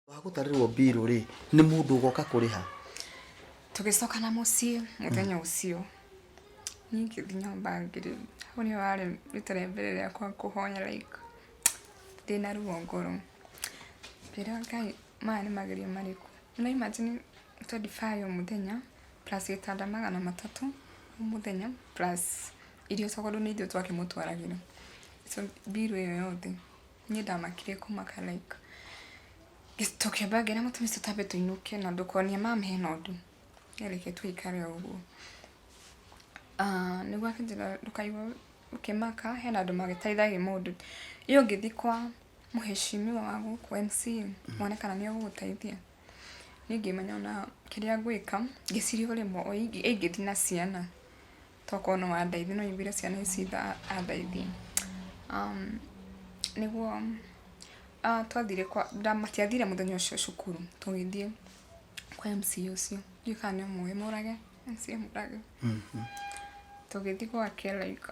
Wagutarirwo biru ri ni mundu ugoka kuriha tugicoka na muciĩ muthenya ucio ningi nyomba ngiri honi wale ritere mbere riakwa kuhonya like ndina ruo ngoro pero Ngai mani magerio mariku na imagine 25 muthenya plus itanda magana matatu muthenya plus irio cokodo ni idio twakimutwaragira so biru iyo yothe ni ndamakire kumaka like gitoke bagera mutumisi tabeto inuke na ndukonia mama he nondu yereke twikare uguo niguo akinjira ndukaiwa ukimaka he na ndu magitaithagia mundu iyo ngithikwa muheshimiwa wangu kwa MC monekana ni ogutaithia ningi manyona kiria gwika gicirio rimo oigi na ciana tokono wa ndaithi no ibira ciana icitha andaithi niguo twathire kwa ndamatiathire muthenya ucio cukuru tugithie kwa MC ucio yukane muwe murage MC murage tugithie kwa kela like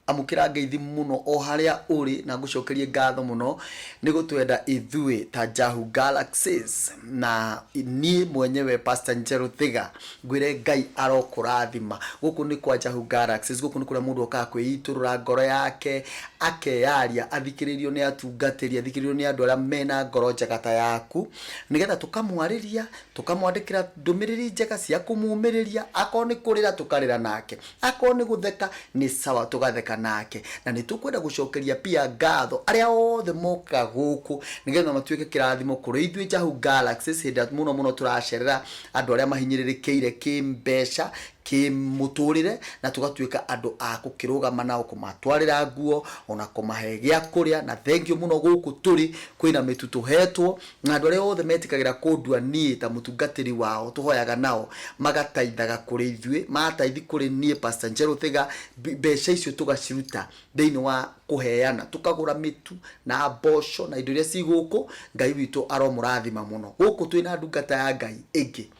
amukira ngeithi muno o haria uri na ngucokerie ngatho muno ni gutwenda ithui ta Jahu Galaxies na ni mwenyewe Pastor Njeru Thiga ngwire Ngai arokurathima guku ni kwa Jahu Galaxies guku ni kuria mundu oka kwiiturura ngoro yake akeyaria athikiririo ni atungatiri athikiririo ni andu aria mena ngoro njegata yaku nigetha tukamwariria tukamwandikira ndumiriri njega cia kumumiriria akoni kurira tukarira nake akoni gutheka ni sawa tugatheka nake na nitukwenda gucokeria pia ngatho aria othe moka guku nigetha matuike kirathimo kuri ithui Jahu Galaxies hinda muno turacerera andu aria mahinyiririkiire kimbeca kimuturire na tugatuika andu a gukirugama nao kumatwarira nguo ona kumahe gia kuria na thank you muno guku turi kwina mitutu hetwo na andu aria othe metikagira kundua nie ta mutungatiri wao tuhoyaga nao magataithaga kuri ithui mataithi kuri nie Pastor Njeru Thiga mbeca icio tugaciruta thiini wa kuheana tukagura mitu na bosho na indo iria ciguku Ngai witu aromurathima muno guku twina ndungata ya Ngai ingi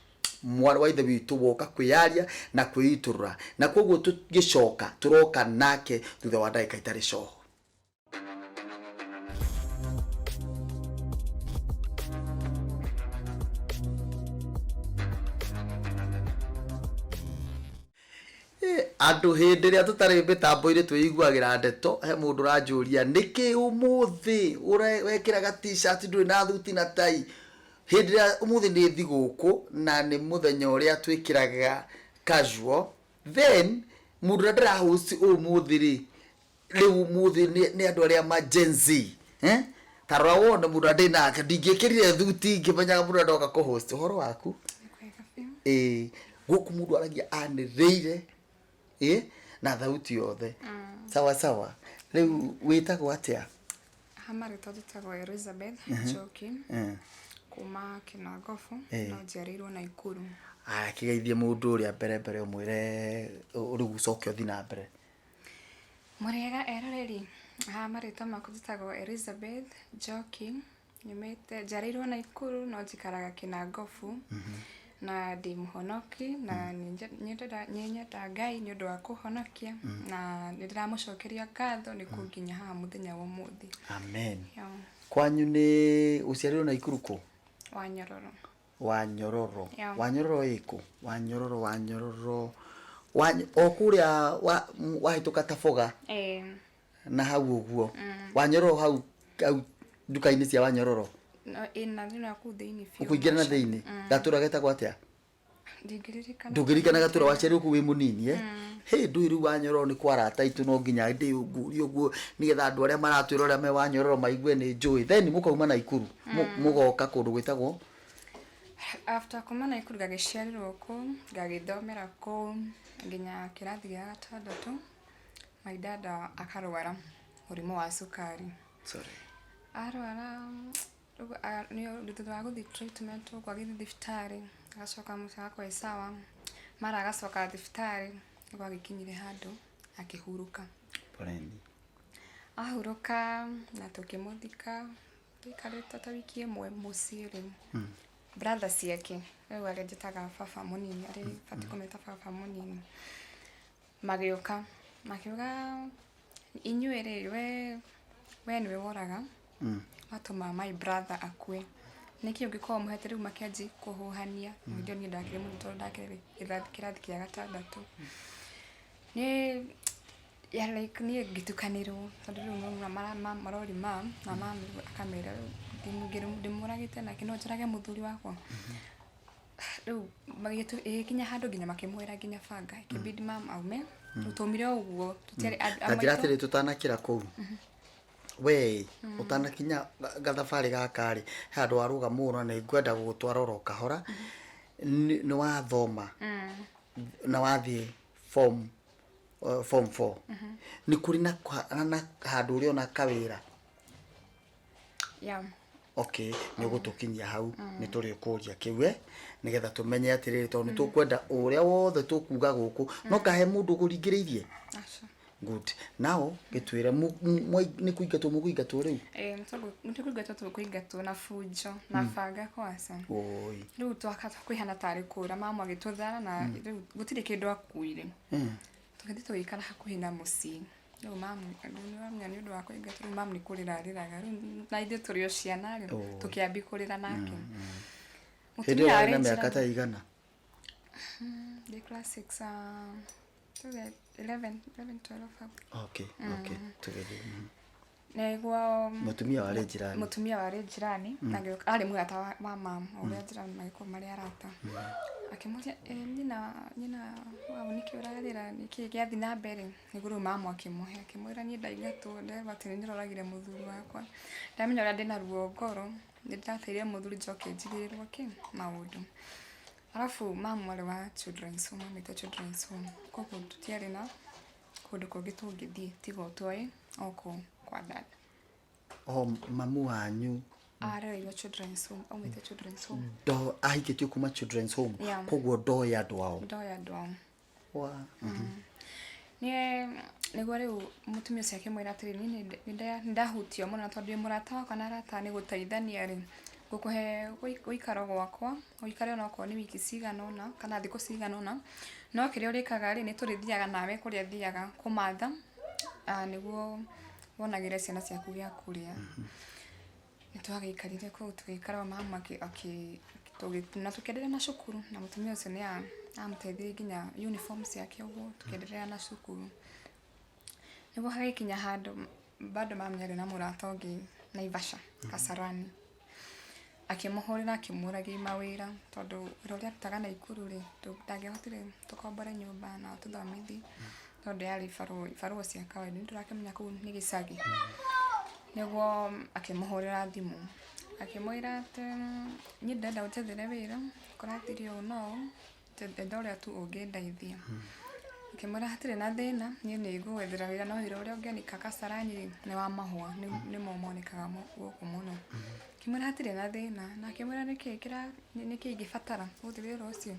mwana wa ithe witu woka kwiyaria na kwiiturura na koguo tugicoka turoka nake thutha wa ndagika itari coho andu hindi ria tutari mitambo-ini twiguagira ndeto he mundu ranjuria niki umuthi wekiraga t-shirt nduri na thuti na tai hindi ria umuthi ni thiguku na ni muthenya uria twikiraga casual then mundu ndara host umuthi ri riu umuthi ni andu aria majenzi tarwa wona mundu ndina ndingikirire thuti ngimenyaga mundu ndoka ku host horo waku guku mundu aragia anireire na thauti yothe sawa sawa riu witagwo atia hamari tutagwo Elizabeth Joki kuma Kinagofu no njiarirwo na Ikuru kigeithie mundu uria mbere umwire uri gucokio thi na mbere murega eroreri hamari tamaku tutagwo Elizabeth Joki nyumite njiarirwo na Ikuru no njikaraga Kinagofu na ndi muhonoki na nyenda Ngai ni undu wa kuhonokia na ndiramucokeria ngatho ni kunginya ha muthenya wa muthi amen kwanyu ni uciarirwo na Ikuru ku Wanyororo iko Wanyororo okuria wahituka tafoga na hau uguo Wanyororo hau duka-ini cia Wanyororo no ina thina ku thiini fiu ukuingira na thiini gatura getagwo atia ndungirikana gatura waciarirwo ku wi munini he nduiru Wanyororo ni kwarata itu no nginya ndi unguri uguo nigetha andu aria maratwira uria me Wanyororo maigue ni njui then mukauma na Ikuru mugoka kundu gwitagwo after kuma na Ikuru gagiciarirwo ku gagithomera ku nginya kirathi gia gatandatu my dad akarwara murimo wa sukari Sorry. Arwara niyo ndutwa guthi treatment kwa githi thibitarĩ agacoka musa kwa isawa mara agacoka thibitarĩ kwa gikinyire handu akihuruka Poleni. Ahuruka na tukimuthika tuikarĩte ta wiki ĩmwe mũciĩ rĩu brother ciake rĩu agĩjĩtaga baba mũnini arĩ bati kũmeta baba mũnini magĩũka makiuga inyuĩ rĩ we nĩwe woraga atuma my brother akue niki ungĩkorwo mũhete rĩu makĩanji kũhuhania ndio niĩ ndakĩrĩ mũrutwo ndakĩrĩ kĩrathi kĩa gatandatũ nĩ ya like niĩ ngĩtukanĩrwo tondũ rĩu no marori na mami akamera ndimũragĩte na kino njũrage mũthuri wakwa rĩu magĩkinya handũ nginya makĩmwĩra nginya banga kĩbidi mama aume tũtumire ũguo tũtiarĩ njĩra atĩrĩ tũtanakĩra kũu we utanakinya gathabarĩ gakarĩ handũ waruga mũno nĩ ngwenda gũgũtwara oro kahora nĩ wathoma na wathiĩ form 4 nĩ kũrĩ na handũ ũrĩ ona kawĩra okay nĩ gũtũkinyia hau nĩ tũrĩ kũria kĩwe nĩgetha tũmenye atĩrĩrĩ tondũ tũkwenda ũrĩa wothe tũkuga gũkũ no kahe mũndũ gũringĩrĩirie good now gĩtwĩre nĩ kũingatwo mũkũingatwo rĩu nĩ kũingatwo na funjo na banga kwasa rĩu twakata kwĩhana tarĩ kũra mama agĩtũthara na rĩu gũtirĩ kĩndũ akuire tũgĩthiĩ tũgĩikara hakuhĩ na mũciĩ rĩu mama nĩ ũndũ wa kũingatwo rĩu mama nĩ kũrĩra rĩraga rĩu na ithuĩ tũrĩ o ciana rĩu tũkĩambi kũrĩra nake hĩndĩ ĩyo arĩ na mĩaka ta igana the classics 11 12 okay tũgĩthiĩ negwa mutumia warĩ jirani na arĩ mũrata wa mama ũrĩa jirani magĩkorwo marĩ arata akĩmũria nyina wao nĩkĩ ũrarĩra nĩkĩ gĩathi na mbere nĩguo mama akĩmwĩra niĩ ndaingatwo ndebati nĩndĩroragire mũthuri wakwa ndamenya ũrĩa ndĩna ruo ngoro nĩndateire mũthuri njoke njigĩrĩrwo maũndũ alafu mama wale wa children's home amete children's home koko tutiarĩ na kũndũ kũngĩ tũngĩthiĩ tiga twoĩ oko kwa dad mamu wanyu arĩ children's home amete children's home do ahikĩtio kuma children's home koguo ndoya andũ ao nĩguo rĩu mũtumia ũcio akĩmwĩra atĩrĩ niĩ ndahutio mũno tondũ mũrata wakwa na arata nĩ gũteithania rĩ gũkũhe gũikaro gwakwa ũikare ona okorwo nĩ wiki cigana ũna kana thikũ cigana ũna no kĩrĩa ũrĩkaga rĩ nĩ tũrĩthiaga nawe kũrĩa thiaga kũmatha nĩguo wonagĩre ciana ciaku gĩa kũrĩa nĩ twagĩikarire kũu tũgĩikara mama na tũkĩenderea na cukuru na mũtumia ũcio nĩ amũteithirie nginya uniform ciake ũguo tũkĩenderea na cukuru nĩguo hagĩkinya handũ bado mama yarĩ na mũrata ũngĩ Naivasha Kasarani akĩmũhũrĩra akĩmũragia mawĩra tondũ wĩra ũrĩa arutaga Naikuru rĩ ndangĩahotire tũkombore nyũmba na tũthomithi tondũ yarĩ ibarũa cia kawaida nĩtũrakĩmenya kũu nĩ gĩcagi nĩguo akĩmũhũrĩra thimũ akĩmwĩra atĩ niĩ ndĩrenda ũnjethere wĩra kũrathirio ũũ no ndenda ũrĩa tu ũngĩndeithia akĩmwĩra hatirĩ na thĩna niĩ nĩngũgwethera wĩra no wĩra ũrĩa ũngĩandĩka Kasarani nĩ wa mahũa nĩmo monekaga gũkũ mũno akĩmwĩra hatirĩ na thĩna na akĩmwĩra nĩkĩ ingĩbatara gũthiĩ wĩra ũcio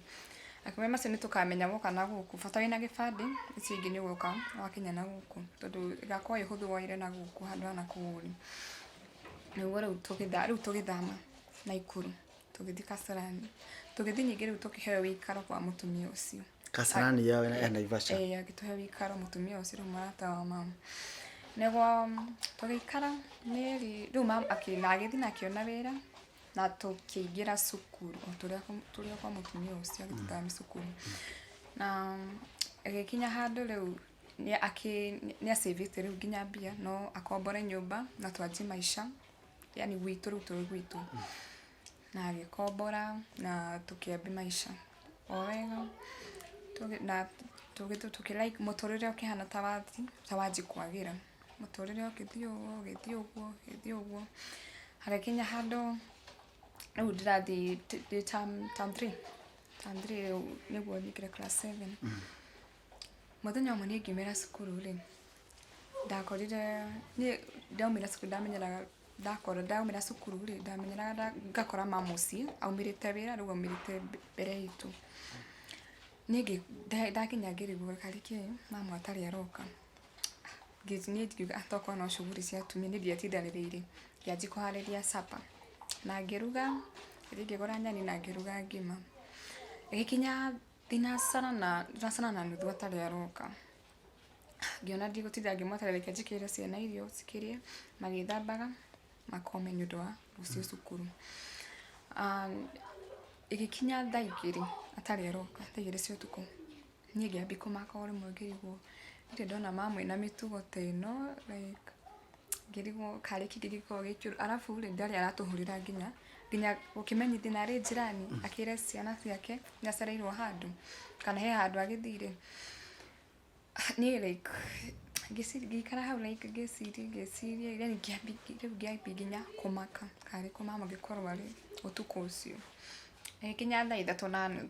akĩmwĩra macio nĩtũkamenya woka na gũkũ bata wĩna gĩbandĩ icio ingĩ nĩũgũka wakinya na gũkũ tondũ ĩgakorwo ĩhũthũ woire na gũkũ handũ hana kũu nĩguo rĩu tũgĩthama Naikuru tũgĩthiĩ Kasarani tũgĩthiĩ ningĩ rĩu tũkĩheo wĩikaro kwa mũtumia ũcio Kasarani ya Naivasha agĩtũhe wĩikaro mũtumia ũcio rĩu mũrata wa mama nĩguo tũgĩikara rĩu mama agĩthiĩ na akĩona wĩra na tũkĩingĩra cukuru tũrĩa kwa mũtumia ũcio agĩtũtwara cukuru na agĩkinya handũ rĩu nĩasavĩte rĩu nginya mbia no akombore nyũmba na twanjie maisha yani gwitũ rĩu tũrĩ gwitũ na agĩkombora na tũkĩambi maisha o wega na tũkĩlike mũtũrĩre ũkĩhana ta wanji kwagĩra mũtũrĩre ũgĩthiĩ ũguo hagĩkinya handũ rĩu ndĩrathiĩ term 3 nĩguo nyingĩre class 7 mũthenya ũmwe nĩ ngiumĩra cukuru rĩ Ndakorire ni ndaumira cukuru ndamenyeraga ndaumira cukuru ri ndamenyeraga ngakora mamuci aumirite wira riu aumirite mbere itu nigi ndakinya ngirigwo kariki mama atari aroka ngizinie ngiuga atoko no shughuli cia atumia ni ndiatindaniriire ngianji kuhariria sapa na ngiruga ngigora nyani na ngiruga ngima igikinya dinasana na nuthu atari aroka ngiona ndigutithia ngimweterera njikire ciana irio cikirie magithambaga makome nyundo wa rucio cukuru igikinya thaa igiri atari aroka thaa igiri cia utuku nie ngiambi kumaka uri mwegirigwo ndi ndona mama ina mitugo teno like ngirigwo kari kigiriko gikuru arafu uri ndari aratuhurira nginya ukimenyithia na ri jirani akire ciana ciake nyacereirwo handu kana he handu agithire ni like gikara hau like giciria yani ngiambi nginya kumaka kari ko mama gikorwo ari utuku ucio kinya thaa 3:30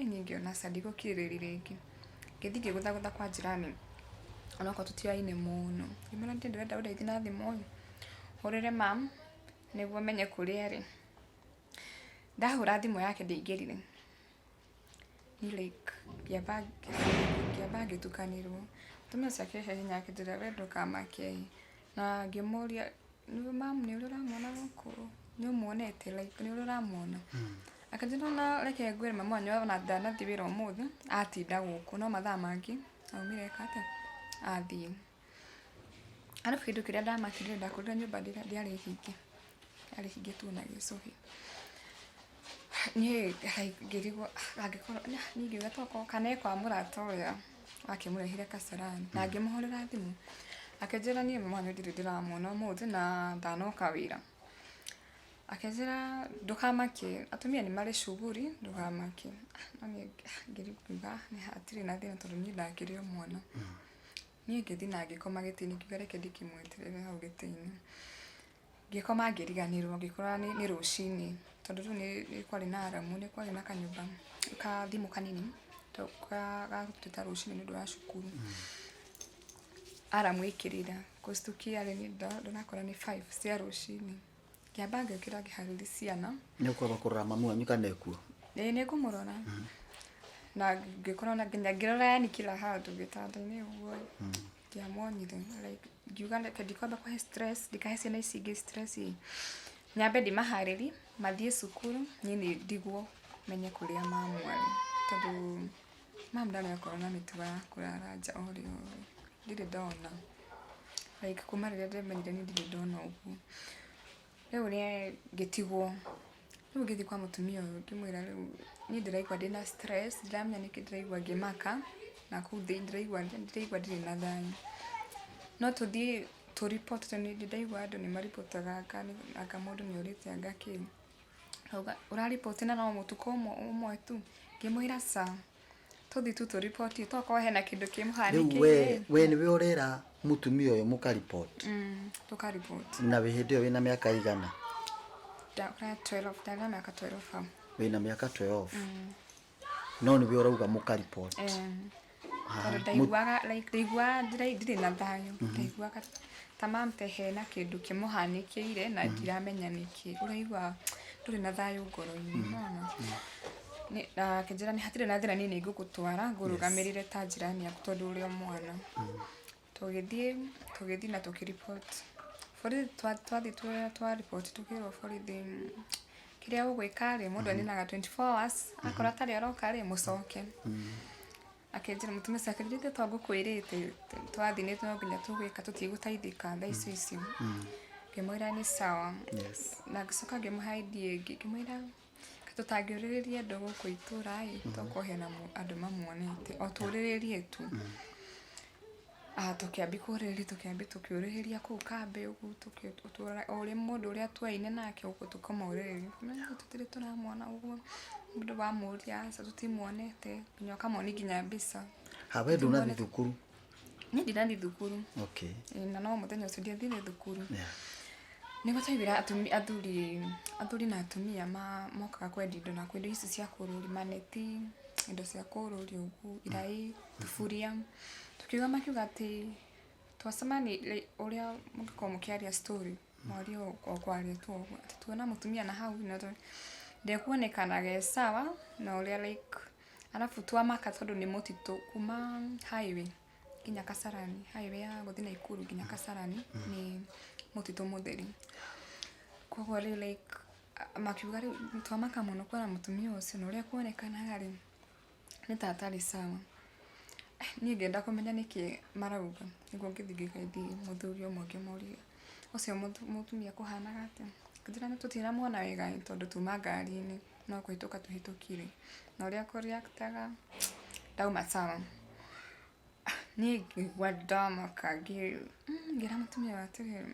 nyingi ona sadiko kiririri ngithige gutha kwa jirani onako tutiaine muno imana ndenda udaithia na thimo horere mam niguo menye kuria ri ndahura thimo yake ndingirire ni like giaba gitukanirwo tumia ciake hinya kidira wendo kama kei na ngimuria ni mam ni uramwona gukuru ni umuonete like ni uramwona akajina na reke ngwire mama wanyu na ndana thibira umuthi atinda guku no mathaa mangi aumire kate athii arafu kindu kiria ndamakire ndakorire nyumba ndiari hingi tu na gicuhi ni ngirigwo angikora ni ngiuga toko kana kwa murata uria akimurehire kasarani na ngimuhorera thimu akejera ni mama wanyu ndiramwona umuthi na ndanoka wira akejera ndukamake atumia ni mari shughuli ndukamake nani ngirikuga ni hatiri na thina tondu ni ndakirio mwana ni ngithi na ngikoma gitini kigareke ndikimweterere hau gitini ngikoma ngiriganirwo ngikora ni rucini tondu tu ni kwari na aramu ni kwari na kanyumba ka thimu kanini to ka tuta rucini ni ndwa cukuru aramu ikirira kustukia ni ndonakora ni 5 cia rucini kiabanga kira gihariri ciana ni kwa bakurora mamu wanyu kana ekuo ni kumurora na ngikora na ngirora yani kila handu gitanda-ini uguo ndiamonire like ngiuga ndikamba kwa stress ndikahece na icingi stress nyambe ndimahariri mathie cukuru nyini ndigwo menye kuria mamu ari tondu mamu ndana yakora na mituga ya kurara nja ori ndire ndona like kumarira ndemenyire ni ndire ndona uguo riu ni gitigwo riu ngithi kwa mutumia uyu ngimwira riu ni ndiraigua ndina stress ndiramenya niki ndiraigua ngimaka na kuthi ndiraigua ndiri na thayu no tuthii to report ni ndiraigua andu ni maripotaga aka mundu ni urite angaki ura report na no mutuko umwe tu ngimwira sa tuthi tu report toko hena kindu kimuharikirie we ni urera mutumia uyu muka report tuka report na wihindi uyu wina miaka igana dakra 12 dana miaka 12 wina miaka 12 no ni urauga muka report ndaiguaga like ndaigua ndire na thayu ndaiguaga tamamte hena kindu kimuhanikiire na ndiramenya niki uraigua nduri na thayu ngoro-ini ni na kinjira ni hatire na thira nini ngugutwara ngurugamirire ta jirani ya tondu uri mwana tugithi na tukireport for twathi twa report tukirwo for the kiria ugwika ri mundu aninaga 24 hours akora tari aroka ri mucoke akenjira mutumia sakiririte twagukwirite twathi ni twaginya tugwika tutigutaithika thaa icio ngimwira ni sawa na gicoka ngimuhaidie ngimwira tutangiriririe ndogo kuitura tokohena andu mamuonete o turiririe tu tukiambi kuriri tukiurihiria ku kambe ugu tukitura uri mundu uria twaine nake ugu tukomauriri tutiri turamwona ugu mundu wa muria sa tutimuonete nyoka moni ginya mbisa habe nduna thukuru ni ndina thukuru okay na no muthenya ucio ndithire thukuru ni gutaibira athuri na atumia mokaga kwendi indo na kwendi ici cia kururi maneti indo cia kururi ugu irai thufuria tukiuga makiuga ati twacemani uria mungiko mukiaria story mwario kwaria tu tuona mutumia na hau na ndekuonekanaga sawa na uria like alafu twamaka tondu ni mutito kuma highway kinya Kasarani highway ya guthi na Ikuru kinya Kasarani ni mutito mutheri kwa like makiuga ri twamaka muno kwa mutumia ucio na uria kuonekanaga ri ni tatari sawa ni ngenda kumenya niki marauga niguo ngithigikaithie muthuri umwe ngimauria ucio mutumia kuhanaga atia kujira ni tutira muona wega tondu tuma ngari-ini no kuhituka tuhitukire na uria kureactaga dauma sawa ni ngwadama kagi ngira mutumia watire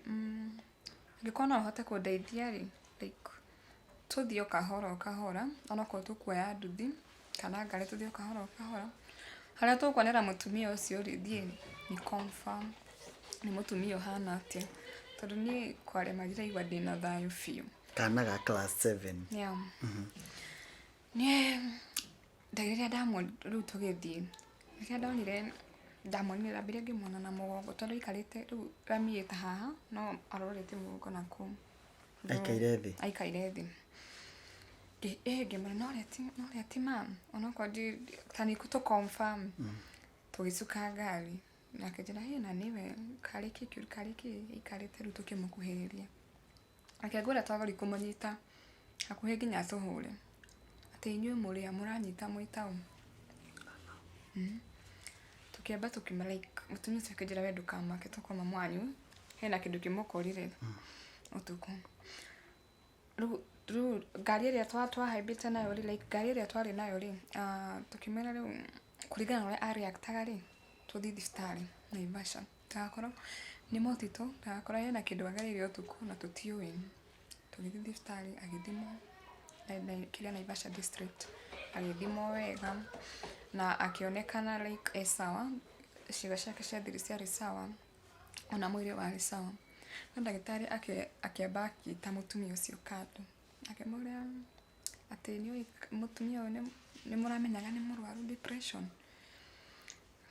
ngikona hote kundeithia ri like tuthio kahora ona ko tukuoya nduthi kana ngari tuthio kahora haria tukwonera mutumia ucio ri thie ni confirm ni mutumia hana atia tondu ni kware magira igwa ndina thayo fiu kana ga class 7 yeah ni ndagire ndamo riu tugithie nikia ndonire ndamoni rabire ngimona na mugongo tondu ikarite riu ramiita haha no arorete mugongo naku aikaire thi ngimona no leti mam ona kwa di tani kuto confirm tugisuka ngari na kejera na niwe kariki ikarite riu tukimukuhiriria akegura twagori kumanyita akuhe nginya tuhure ati inyue muri amuranyita mwitao tukiamba tukima like mutumia tukejera we ndukamake tukoma mwanyu hena kindu kimukorire utuku ru gari ria twahaimbite nayo ri like gari ria twari nayo ri tukimera riu kurigana na ari aktagari tuthi thibitari na Ivasha takoro ni motito takoro hena kindu agarire utuku na tutiui tugithi thibitari agithimo na kiria na Ivasha district agithimo wega na akionekana like sawa shiga shake cia thiri sawa ona mwire wari sawa na ndagitari akiabaki ta mutumia ucio kando akimura ati ni mutumia ni muramenyaga ni murwaru depression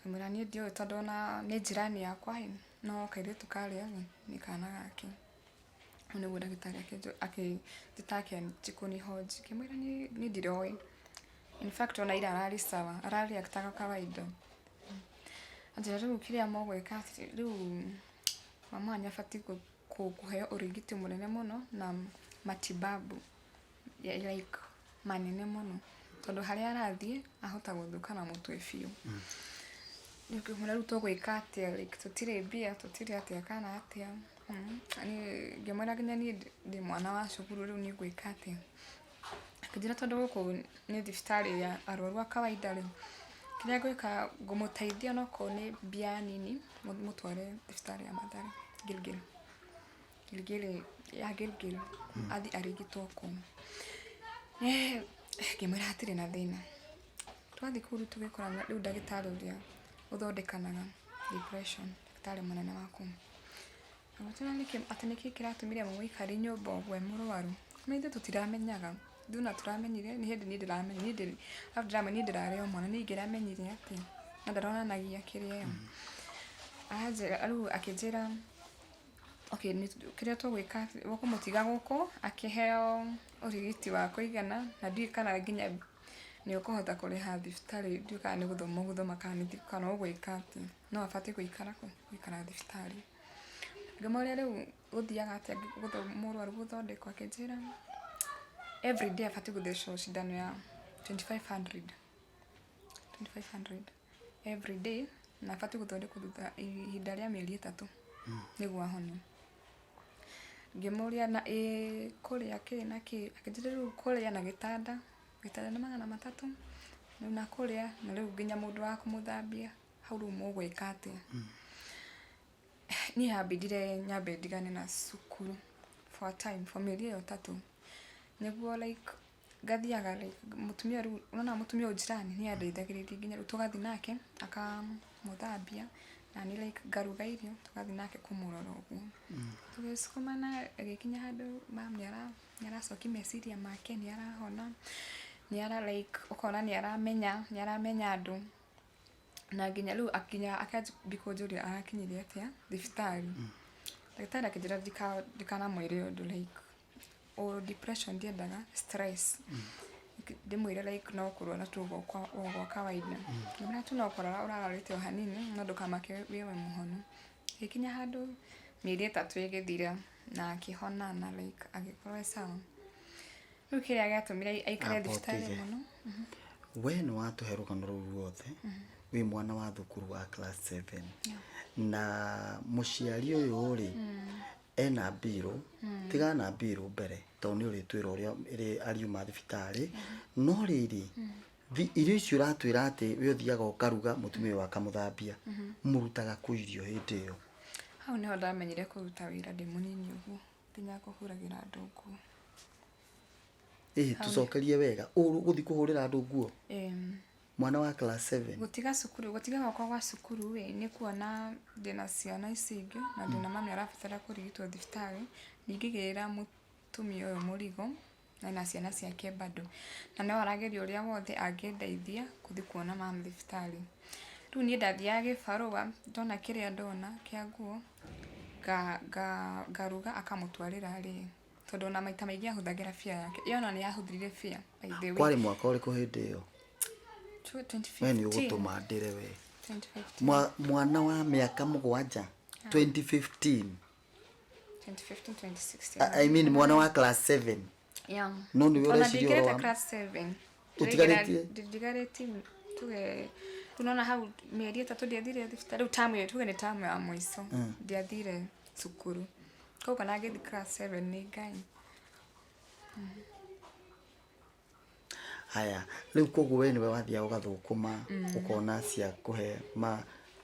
mura ni ndio tondu na ni jirani yakwa no kaire tukaria ni kana gake one woda gitari akititake chikoni hoji kimwira ni ndiroi in fact ona ira arari sawa arari akitaka kawaida anjira riu kiria mogweka riu mama anyafati kuheo urigiti munene muno na matibabu ya like manene muno tondu haria arathie ahota guthuka na mutwe fiu niko mwana ruto gwika atia like tutire bia tutire atia kana atia ani ngemwana ginya ni mwana wa cukuru riu ni gwika atia akijira tondu guku ni thibitari ya arwaru a kawaida riu kiria gwika ngumuteithia no ko ni bia nini mutware thibitari ya Mathare Gilgil athi arigitwo ku ngimwira atire na thina twathi kuru tugikorana riu ndagitari uria uthondekanaga depression ndagitari munene waku agotana niki kiratumire mwikari nyumba ogwe murwaru meithe tutiramenyaga nduna turamenyire ni hindi ni ndiramenya ni ndiramenya ndirare o mwana ni ngiramenyire ati na ndaronanagia kiria aje aru akijira okay ni kiria twigwika wakumutiga guko akiheo urigiti wa kuigana na ndui kana nginya ni ukuhota kuriha thibitari ndui kana ni guthoma kana kana ugwika ati no afate kuikara thibitari ngamore riu uthiaga ati murwaru guthondekwa akijira every day afate gutheshwo shindano ya 2500 every day na afate guthondekwa thutha ihinda ria mieri 3 niguo ahone ngimuria na kuria kina ki akijira riu kuria na gitanda na magana 3 na kuria na riu nginya mundu wa kumuthambia hau riu mugwika ati ni habidire nyabe digane na cukuru for time for mieri 3 niguo like gathiaga like mutumia riu unaona mutumia ujirani ni andeithagiriria nginya riu tugathi nake akamuthambia na ni like garuga irio tugathi nake kumurora uguo tugiskomana agikinya handu mam ni aracoki meciria make ni arahona ni ara like ukona ni aramenya andu na nginya riu akinya akajikojuri arakinyire atia thibitari daktari akijira dikana mwire undu like o depression ndiendaga stress ndimwire like no kurwa na tugo kwa kawaida ngina tunokora urararite o hanini no ndukamake wewe muhono ikinya handu mieri 3 igithira na akihona na like agikorwa sawa riu kiria gatumire aikare thibitari muno we no watuherukano ruu wothe wi mwana wa thukuru wa class 7 na muciari uyu ri ena biro tigana biro mbere to ni uri twira uria iri ariuma thibitari no riri irio icio ratwira ati we uthiaga ukaruga mutumia wa kamuthambia murutaga kuirio hindi iyo hau niho ndamenyire kuruta wira ndi munini uguo tinya kuhuragira andu nguo tucokerie wega guthi kuhurira andu nguo mwana wa class 7 gutiga gwakwa gwa cukuru we ni kuona ndina ciana icingi na ndina mami arabatara kurigitwo thibitari ningigirira mutumia uyu murigo na ciana ciake bado na no arageria uria wothe angendeithia kuthi kuona mami thibitari riu ni ndathiage farua ndona kiria ndona kia nguo garuga akamutwarira ri tondu na maita maingi ahuthagira fia yake yona ni ahuthrire fia by the way kwari mwaka uri kuhindi iyo 2015 we ugutuma ndire we 2015 mwana wa miaka 7 2015 2016 I mean mwana wa class 7 no ni ule sio wa class 7 utigareti tuge tunaona hau mieri 3 ndiathire thibitari utamu tuge ni tamu ya mwiso ndiathire cukuru ko kana githi class 7 ni ngai haya riu koguo we niwe wathia ugathukuma ukona cia kuhe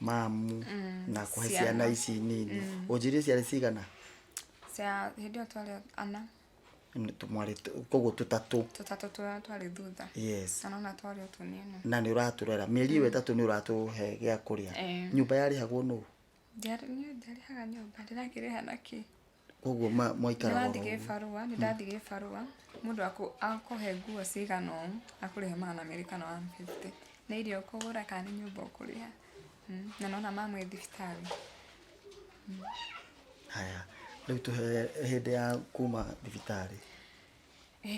mamu na kuhe ciana ici nini unjirie ciana cigana cia hindio twale ana tumwari koguo tutatu twale thutha yes na twale utunini na ni uraturera mieri 3 ni uratuhe gia kuria nyumba yari hagwo no ndari haga nyumba ndirakireha naki koguo mwaikara ni ndathige farua mundu akohe nguo cigano akurihe mana America na 150 na irio kugura kana nyumba kuriha na nona mamu thibitari haya riu tuhe hindi ya kuma thibitari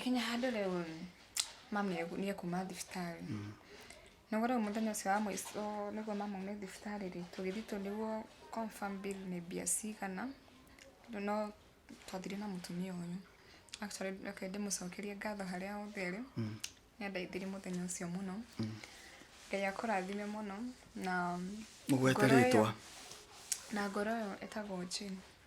kinya handu riu mamu ni kuma thibitari nogora muthenya ucio wa mwiso niguo mamu ni thibitari ri tugithi tuniguo confirm bill ni bia cigana no twathire na mutumia uyu actually ndimucokerie ngatho haria uthere ni ndaithiri muthenya ucio muno ngai akurathime muno na mugweteritwa na ngoro yo etagwo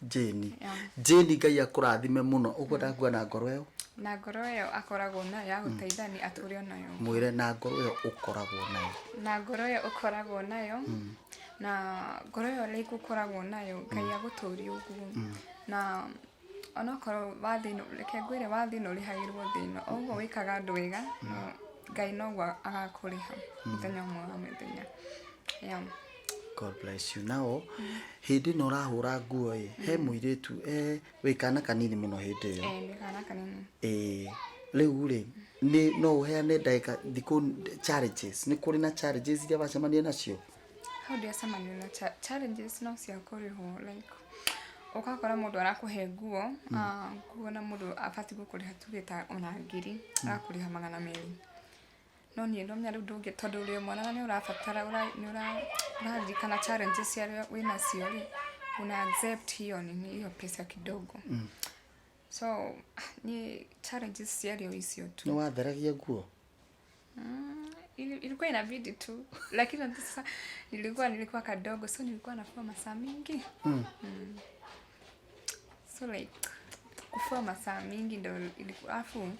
Jeni ngai akurathime muno ugo ndakua na ngoro yo na ngoro yo akoragwo nayo ya guteithani aturi nayo mwire na ngoro yo ukoragwo nayo na ngoro yo ukoragwo nayo na ngoro yo like ukoragwo nayo ngai aguturi uguo na onakoro wathino reke ngwire wathino rihagirwo thino oguo wikaga ndwega ngai no agakuriha muthenya umwe wa muthenya God bless you now hindi no rahura nguo he muiretu wikana kanini muno hindi yo wikana kanini riu ri ni no uheane ndaika thiku challenges ni kuri na challenges iria bacemania nacio how do you samania na challenges no cia kuriho like ukakora mundu arakuhe nguo nguo na mundu afati gukuriha tugita ona ngiri akuriha 200 no ni ndo mnya rudo tondu uri mwana ni urafatara ni urarikana challenges ya wina ciori una accept hiyo hiyo pesa kidogo so ni challenges ya hiyo tu ni watheragia nguo ilikuwa inabidi tu lakini sasa nilikuwa kadogo so nilikuwa nafua masaa mingi so like kufua masaa mingi ndo ilikuwa afu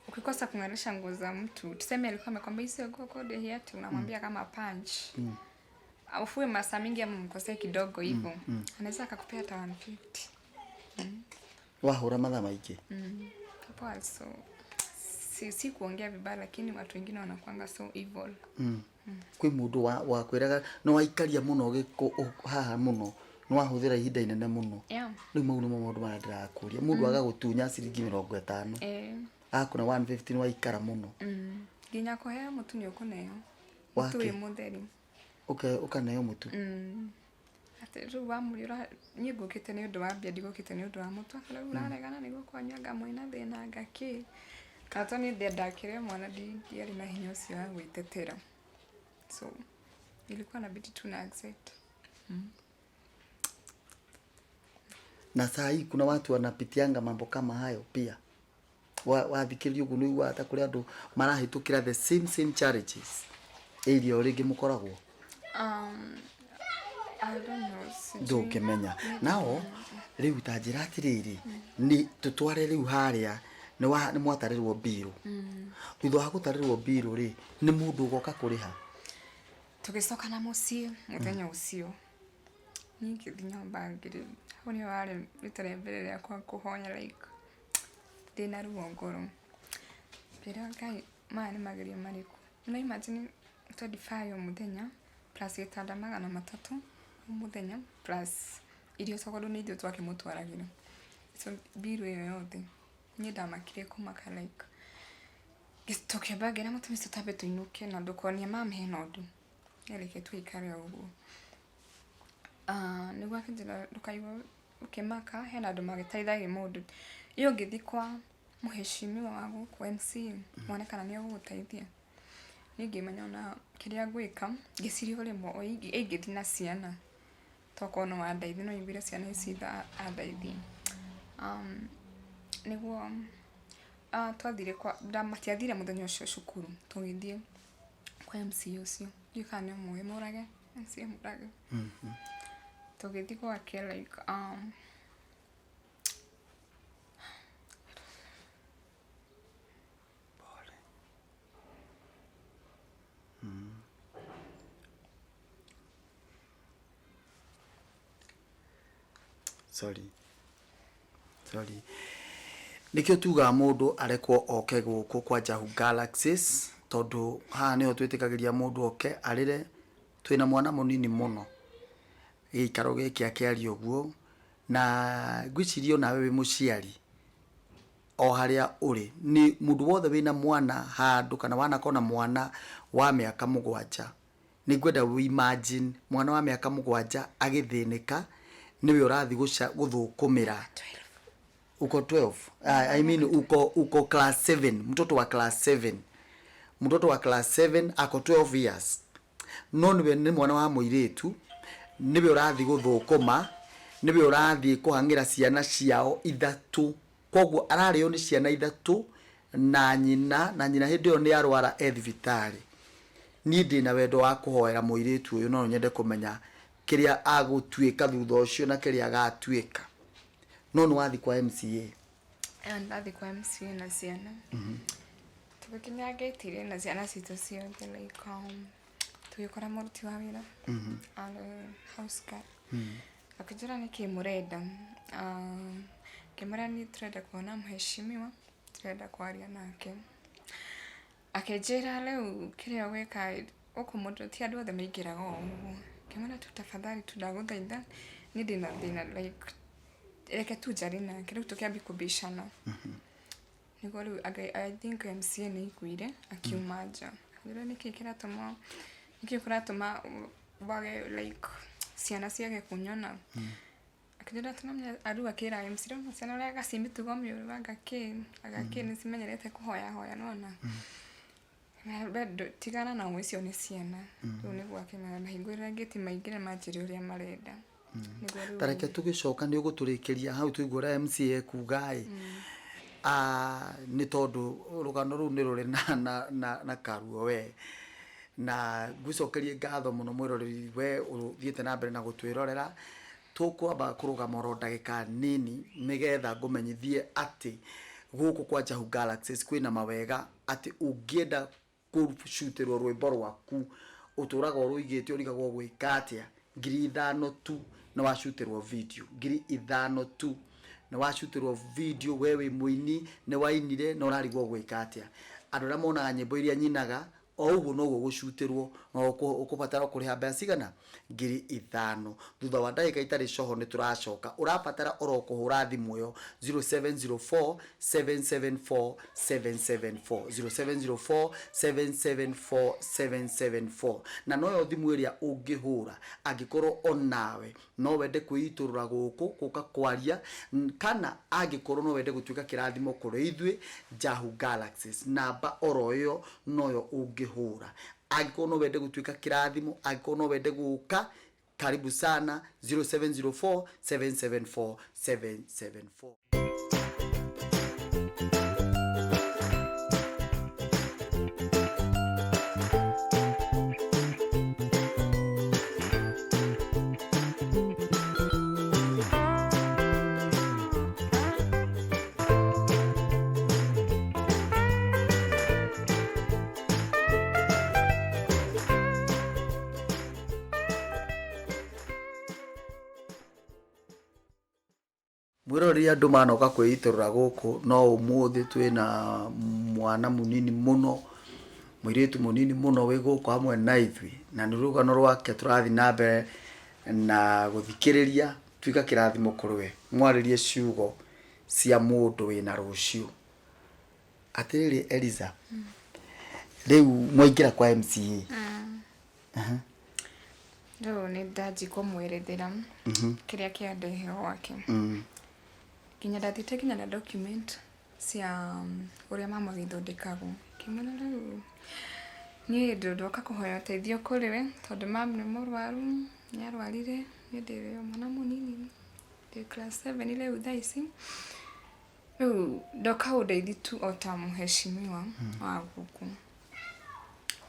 ukikosa kungarisha nguo za mtu tuseme alikuwa amekwambia hizo nguo kode hiatu unamwambia kama punch aufue masaa mingi ama mkosee kidogo hivyo anaweza akakupea hata 150 wahura mathaa maingĩ hapo also si kuongea vibaya lakini watu wengine wanakuanga so evil kwi mundu wa kwiraga no waikaria muno giko haha muno no wahuthira ihinda inene muno riu mau nimo maundu mara ndirakuria mundu agagutunya ciringi 50 akuna 150 waikara muno nginya kuhea mutu ni ukuneo mutu wi mutheri Okay, ukaneo mutu. Ati ru wa muri ura ni ngukite ni undu wa mbia ndigukite ni undu wa mutu akana uraregana niguo kwanya ngamwina thina ngaki. Kato ni ndakire mwana ndiari na hinya ucio wa gwitetera. So ilikuwa inabidi tu na accept. Na saa hii kuna watu wanapitianga mambo kama hayo pia. Wathikirio gunu hata kuri andu marahitukira the same challenges. Area oringi mukoragwo. I don't know. Ndukimenya. Nao riu ta njira atiriri ni tutware riu haria ni mwatarirwo biru. Thutha wa gutarirwo biru ri ni mundu ugoka kuriha. Tugicoka na muciĩ muthenya ucio. Ni ngithinya mbangiri. Hau ni wari rita mbere riakwa kuhonya like ndina ruo ngoro. Pero Ngai mani magerio mariku. Na imagine 25 muthenya plus gitanda 300 muthenya plus irio cogodo ni irio twakimutwaragira. So biru iyo yothe ni ndamakire kumaka like gitoke bagera mutumisi tutabe tuinuke na ndukonia mama he nondu ereke twikare uguo. Niguo akinjira ndukaiwa ukimaka he na ndu magitaithagia mundu iyo ngithi kwa muheshimiwa wa guku MC mwonekana ni agugutaithia. Ni ngimenya na kiria gwika ngicirio rimwe ingithi na ciana tokono wa ndaithi no ibira ciana ici andaithi. Niguo twathire kwa matiathire muthenya ucio cukuru tugithie kwa MC ucio gikane mwe murage MC murage tugithie kwa like Sorry. Nikio tuga mundu arekwo oke guku kwa Jahu Galaxies tondu ha niho twitikagiria mundu oke arire twina mwana munini muno gikaro giki akiari uguo na gwicirio nawe wi muciari o haria uri ni mundu wothe wina mwana handu kana wana kona mwana wa miaka 7 ni gwenda we imagine mwana wa miaka 7 agithinika niwe urathi guthukumira uko 12 I mean uko class 7 mtoto wa class 7 ako 12 years no niwe ni mwana wa muiretu niwe urathi guthukuma niwe urathi kuhangira ciana ciao ithatu koguo arario ni ciana ithatu na nyina hindi yo ni arwara thibitari. Ni ndina wendo wa kuhoera muiretu uyu no nyende kumenya kiria agutwika thutha ucio na kiria agatwika. No ni wathi kwa MCA. Ndathi kwa MCA na ciana. Tukinya getire na ciana citu ciothe like tuyikora muruti wa wira. House girl. Akijira ni kimurenda. Kimura ni turenda kuona mheshimiwa, turenda kwaria nake. Akijira leo kiria weka ukumutu ti andu othe maingiraga uguo. Kimura tutafadhali tudaguthaitha ni ndina like reke tujari na kiru tukiambi kubishana. Niguo riu I think MCA ni ikuire akiumaja. Ngira niki kiratuma bage like ciana ciage kunyona. Akijira tunamya aru akira MCA no ciana rega cimitugo miuru agake ni cimenyerete kuhoya nona. Bedo tigana na mwicio ni ciana. Riu niguo akimenya mahingurira ngiti maingire manjiri uria marenda. Tareke tugicoka ni uguturikiria hau tuigura MCA kugai ni tondu rugano ru ni ruri na karuo we na gucokerie ngatho muno mwiroreri we uthiete na mbere na gutwirorera tukwamba kurugama ro ndagika nini nigetha ngumenyithie ati guku kwa Jahu Galaxies kwina mawega ati ungienda kushutirwo rwimbo rwaku uturaga ruigite urigagwo gwikatia 5,000 tu na washutirwo video 5,000 tu na washutirwo video wewe muini ne wainire na urarigwo gwikatia andu ra mona nyimbo iria nyinaga o uguo no gugucutirwo no ukubatara kuriha mbeca cigana 5,000 thutha wa ndagika itari coho ni turacoka urabatara oro kuhura thimu yo 0704 774 774 0704 774 774 na noyo thimu iria ungihura angikorwo onawe no wende kwiiturura guka kwaria kana angikorwo no wende gutuika kirathimo kuri ithui Jahu Galaxies namba oro yo noyo ungihura angikorwo no wende gutuika kirathimo angikorwo no wende guka karibu sana 0704 774 774. Mwirori andu manoka kwiiturura guku no umuthi twina mwana munini muno mwiritu munini muno wi guku hamwe na ithui na ni rugano rwake turathi na mbere na guthikiriria twika kirathimo kurwe mwaririe ciugo cia mundu wina rucio atiriri Eliza riu mwaingira kwa MCA Riu ni ndaji kumwerethera kiria kiandehe wake kinya ndathite kinya na document cia uria mama githondekagwo kimwana riu ni ndoka kuhoya teithio kuri we tondu mama ni murwaru ni arwarire ni ndire mwana munini de class 7 ile udhaisi riu ndoka udeithi tu ota muheshimiwa wa guku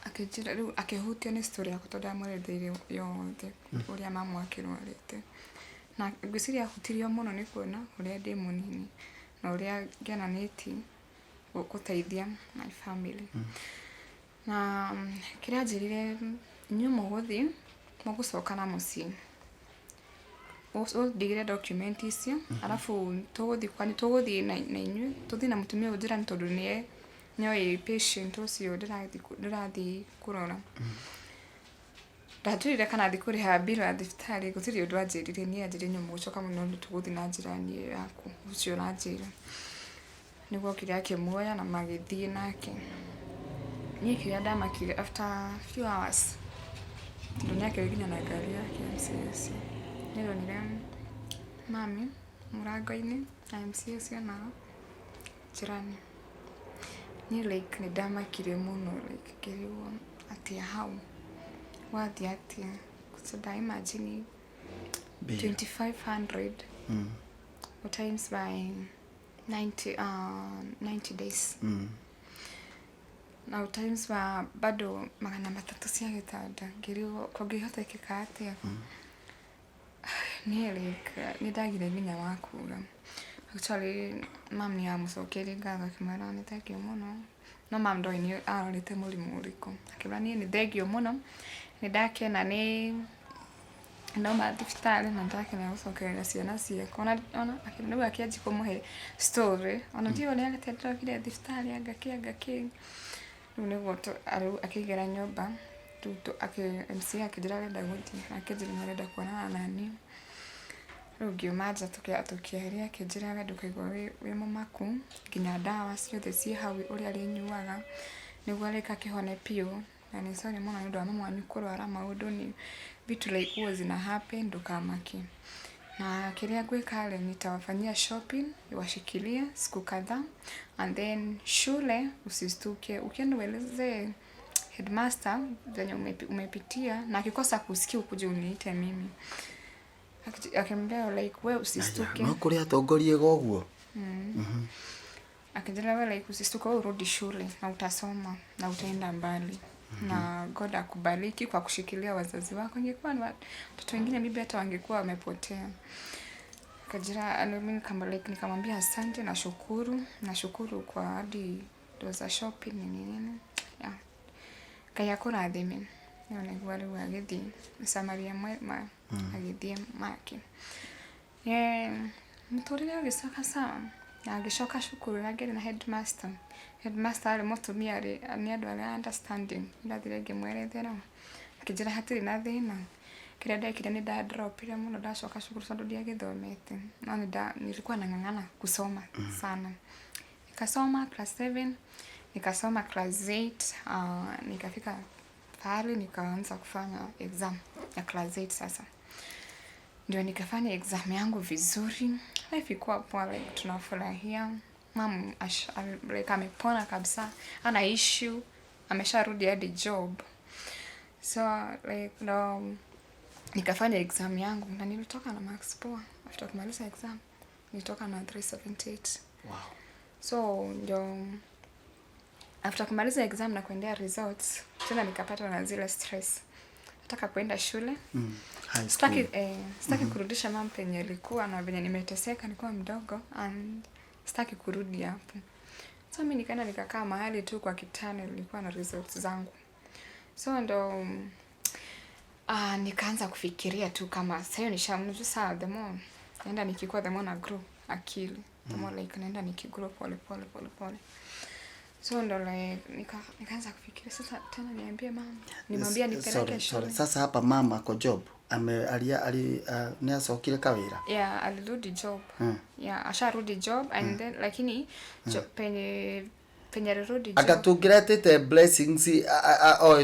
akijira riu akihutio ni story yako tondu amweretheire yothe uria mama akirwarite na ngwiciria hutirio muno ni kuona uria ndi munini na uria ngenaniti guteithia my family na kiria njirire nyumo guthi mugucoka na mucii ndigire document icio alafu tuguthi kwani tuguthi na inyu tuthi na mutumia ujira ni tondu nie nyoe patient ucio ndirathi kurora ndaturire kana thikuriha bill ya thibitari gutiri undu anjirire ni anjire nyumu gucoka muno tuguthi na njira ni yaku ucio ranjira niguo kiria kimuoya na magithie nake ni kiria ndamakire after few hours dunia kiginya na gari yake MCS nilo nire mami murango-ini na MCS na jirani ni like ni ndamakire muno like kiriwo ati how wathi ati kusoda imagine 2500 times by 90 days now times by bado magana 300 cia gitanda ngiriwo kongihotekeka atia ni like ni ndagire nginya wakuga actually mam ni amucokeri ngatho kimera ni thengio muno no mam ndoi ni arorite murimu uriku akibra ni thengio muno ni ndakena ni ndoma thibitari na ndakena gucokerera ciana ciakwa ona akibra akianji kumuhe story ona ndio ni agatendera kire thibitari angaki riu niguo akigera nyumba tuto MC akijira renda guthi akijira renda kuonana nani riu Ngiuma tukiaria akijira wenda kuigwa wi mumaku nginya ndawa ciothe ci hau uria rinyuaga niguo reka kihone piu na ni sorry muno ndu wa mama wanyu kurwara maundu ni vitu like was na happen ndukamaki na kiria gwika nitawafanyia shopping iwashikilia siku kadhaa and then shule usistuke ukienda ueleze headmaster zenye umepitia na akikosa kusikia ukuje uniite mimi akimwambia like wewe usistuke no kuri atongorie goguo akijana wewe like usistuke wewe urudi shule na utasoma na utaenda mbali na God akubariki kwa kushikilia wazazi wako ingekuwa watoto wengine bibi hata wangekuwa wamepotea kajira alimi kama like nikamwambia asante na shukuru kwa hadi doza shopping nini ya kaya kuna ademi yone gwari wagithi samaria mwema agithie maki muturire gisaka sawa na ngicoka cukuru na ngĩrĩ na headmaster arĩ mũtumia nĩ andũ arĩa understanding ndathire ngĩmwerethera akĩnjĩra hatirĩ na thĩna kĩrĩa ndekire nĩ ndadropire mũno ndacoka cukuru tondũ ndiagĩthomete no nilikuwa nang'ang'ana kusoma sana nikasoma class 7 nikasoma class 8 nikafika pale nikaanza kufanya exam ya class 8 sasa ndio nikafanya exam yangu vizuri life ilikuwa poa like tunafurahia mama like amepona kabisa ana issue amesharudi hadi job so like no nikafanya exam yangu na nilitoka na marks poa after kumaliza exam nilitoka na 378 wow so ndio after kumaliza exam na kuendea results tena nikapata na zile stress nataka kwenda shule sitaki kurudisha mama penye ilikuwa na venye nimeteseka nilikuwa mdogo and sitaki kurudi hapo so mimi nikaenda nikakaa mahali tu kwa kitani nilikuwa na results zangu so ndo nikaanza kufikiria tu kama sasa nishamnujua saa the more naenda nikikuwa the more na grow akili the more like naenda nikigrow pole so ndo like nikaanza kufikiria sasa tena niambie mama nimwambia nipeleke shule sasa hapa mama kwa job niasokile kawira alirudi job asharudi job and then lakini penye alirudi job akatungirete blessings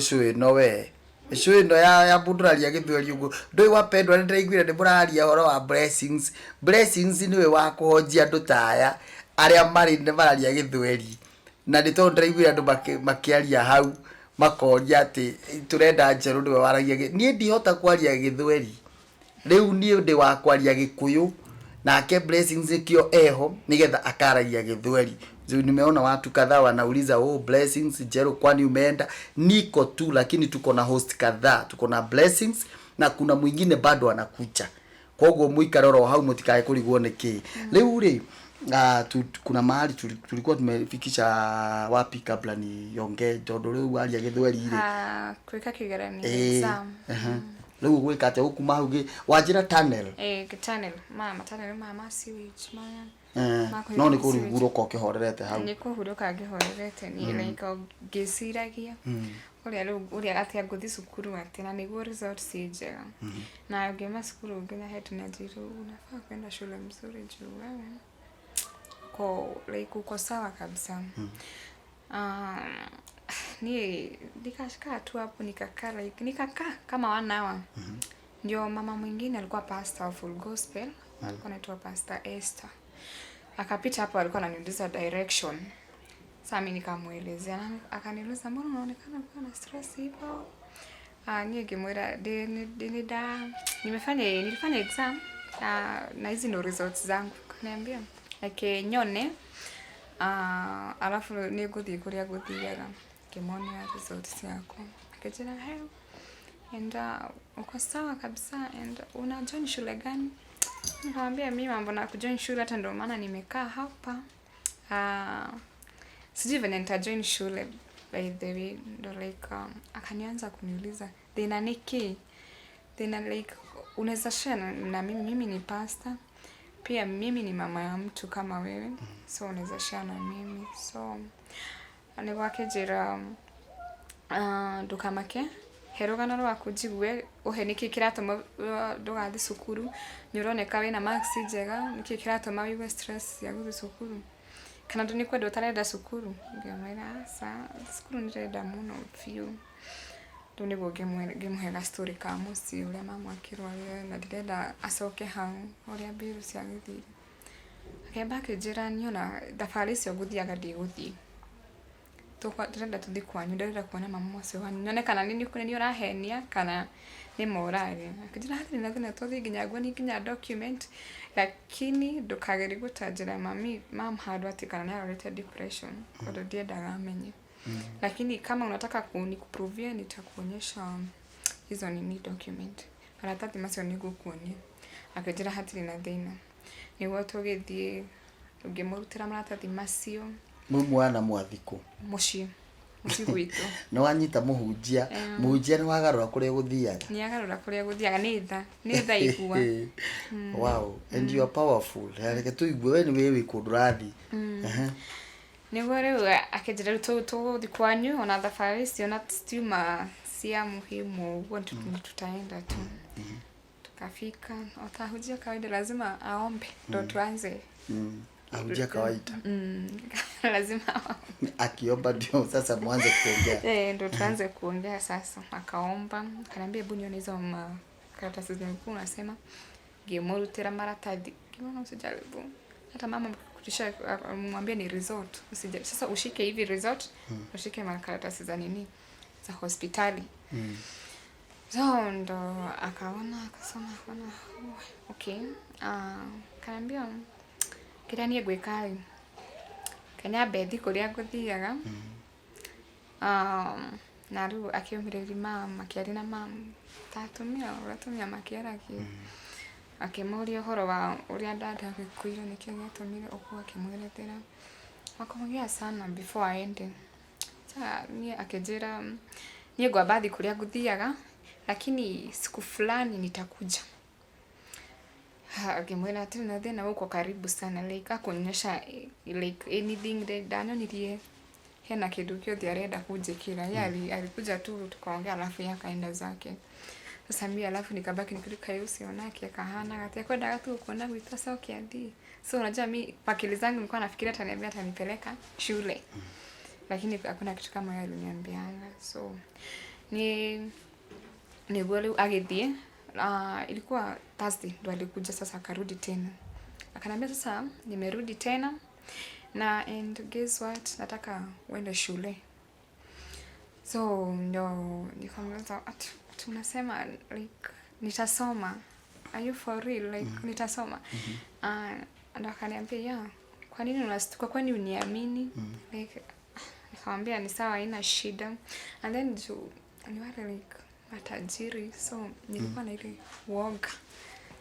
shwe no we shwe ndo ya buduralia githweri ugo ndoi wapendwa ndiraiguire ndi buraria horo wa blessings niwe wa kuhonjia andu taya aria mari ndi mararia githweri na ndito ndiraiguire andu makiaria hau makoria ati turenda njeru ndiwe waragia nie ndihota kwaria githweri riu nie ndi wa kwaria gikuyu nake blessings kio eho nigetha akaragia githweri nimeona watu kadhaa wanauliza blessings Jero kwani umeenda niko tu lakini tuko na host kadhaa tuko na blessings na kuna mwingine bado anakuja kwa hivyo muikaroro hau mutikae kurigwo niki leo ri kuna mahali tulikuwa tumefikisha wapi kabla ni yonge jodo leo alia githweri ile kuika kigeranio exam leo gwika ate ukuma hugi wajira tunnel tunnel mama sewage maya no ni kuruguruka ukihorerete hau ni kuhuruka ngihorerete ni like ngiciragia uria atia nguthi cukuru ati na niguo result si njega na ngema cukuru nginya head na jiru unafaa kwenda shule mzuri juu wewe like uko sawa kabisa ni nikashika tu hapo nikakaa kama 1 hour ndio mama mwingine alikuwa pastor of full gospel alikuwa anaitwa Pastor Esther akapita hapo alikuwa ananiuliza direction sasa mimi nikamuelezea na akaniuliza mbona unaonekana uko na stress hivyo ningemwera nilifanya exam na hizi ndo results zangu kaniambia like nyone alafu niguthi kuria guthiaga kimonia results yako akijana hayo and uko sawa kabisa and una join shule gani nikamwambia mimi mambo na kujoin shule hata ndio maana nimekaa hapa sijui venye nitajoin shule by the way ndo like akanianza kuniuliza thina niki thina like unaweza share na mimi ni pastor pia mimi ni mama ya mtu kama wewe so unaweza share na mimi so anigwakejera ndukamake herogana rwa kujigwe uhe niki kiratuma ndugathi cukuru nyoroneka wina marks njega niki kiratuma wiwe stress ya guthi cukuru kana nduni kwenda utarenda cukuru ngamwira cukuru nirenda muno fiu nduni ngemuhega story ka musi uria mama akirwaria na ndirenda acoke hau uria biru cia githiri akeba kijira niona thabari cio guthiaga ndiguthi turenda tuthi kwanyu ndirenda kuona mama wacio hani nyone kana nini kuni urahenia kana ni morale akijira hati na thina tuthi nginya gwa ni nginya document lakini ndukageri gutanjira mam hadu ati kana ni related depression ndo ndiendaga amenye lakini kama unataka kuprove nitakuonyesha hizo ni document maratathi macio nigukuonia akijira hati na thina ni watu githie ngimurutira maratathi macio mwana mwathiku muci muci gwitu no anyita muhunjia muhunjia ni wagarura kuria guthiaga ni agarura kuria guthiaga ni tha igua wow and you are powerful reke tuigue we ni wewe kundurathi niguo riu akenjira tu kwanyu ona thabarĩ icio na stiuma cia muhimu uguo tutaenda tu tukafika utahujia kawaida lazima aombe ndo tuanze ahujia kawaida lazima akiomba ndio sasa mwanze kuongea ndo tuanze kuongea sasa. Akaomba akaniambia hebu nione hizo karatasi zimekuwa unasema ngemurutira maratathi kiona usijaribu hata mama kutisha mwambie ni resort usije sasa ushike hivi resort ushike makaratasi za nini za hospitali so ndo akaona akasema akaona okay kaniambia kirani gwikari kanya bethi kuria nguthiaga na riu akiumiriri mama kiari na mama tatumia makiaraki akimuria horo wa uria dada gikuiro nikio gatumire okuwa kimwirethera akamwambia sana before aende cha ni akejera ni baadhi kuria nguthiaga lakini siku fulani nitakuja akimwira tena thina uko karibu sana like akuonyesha like anything that dano nilie hena kitu kiote arenda kujikira yali alikuja tu tukaongea alafu yakaenda zake. Sasa mimi alafu nikabaki nikilika yusi onake kahana kati kwenda tu kuona vitu sasa kiadi. So unajua mimi pakili zangu nilikuwa nafikiria ataniambia atanipeleka shule. Lakini hakuna kitu kama yale aliniambianga. So ni wale agithie ilikuwa Thursday ndo alikuja sasa akarudi tena. Akaniambia sasa nimerudi tena na and guess what nataka uende shule. So ndo nikamwambia tunasema like nitasoma. Are you for real like nitasoma? Ndo akaniambia yeah. Kwa nini unastuka kwani uniamini? Like nikamwambia ni sawa haina shida. And then ni wale like matajiri so nilikuwa na ile woga.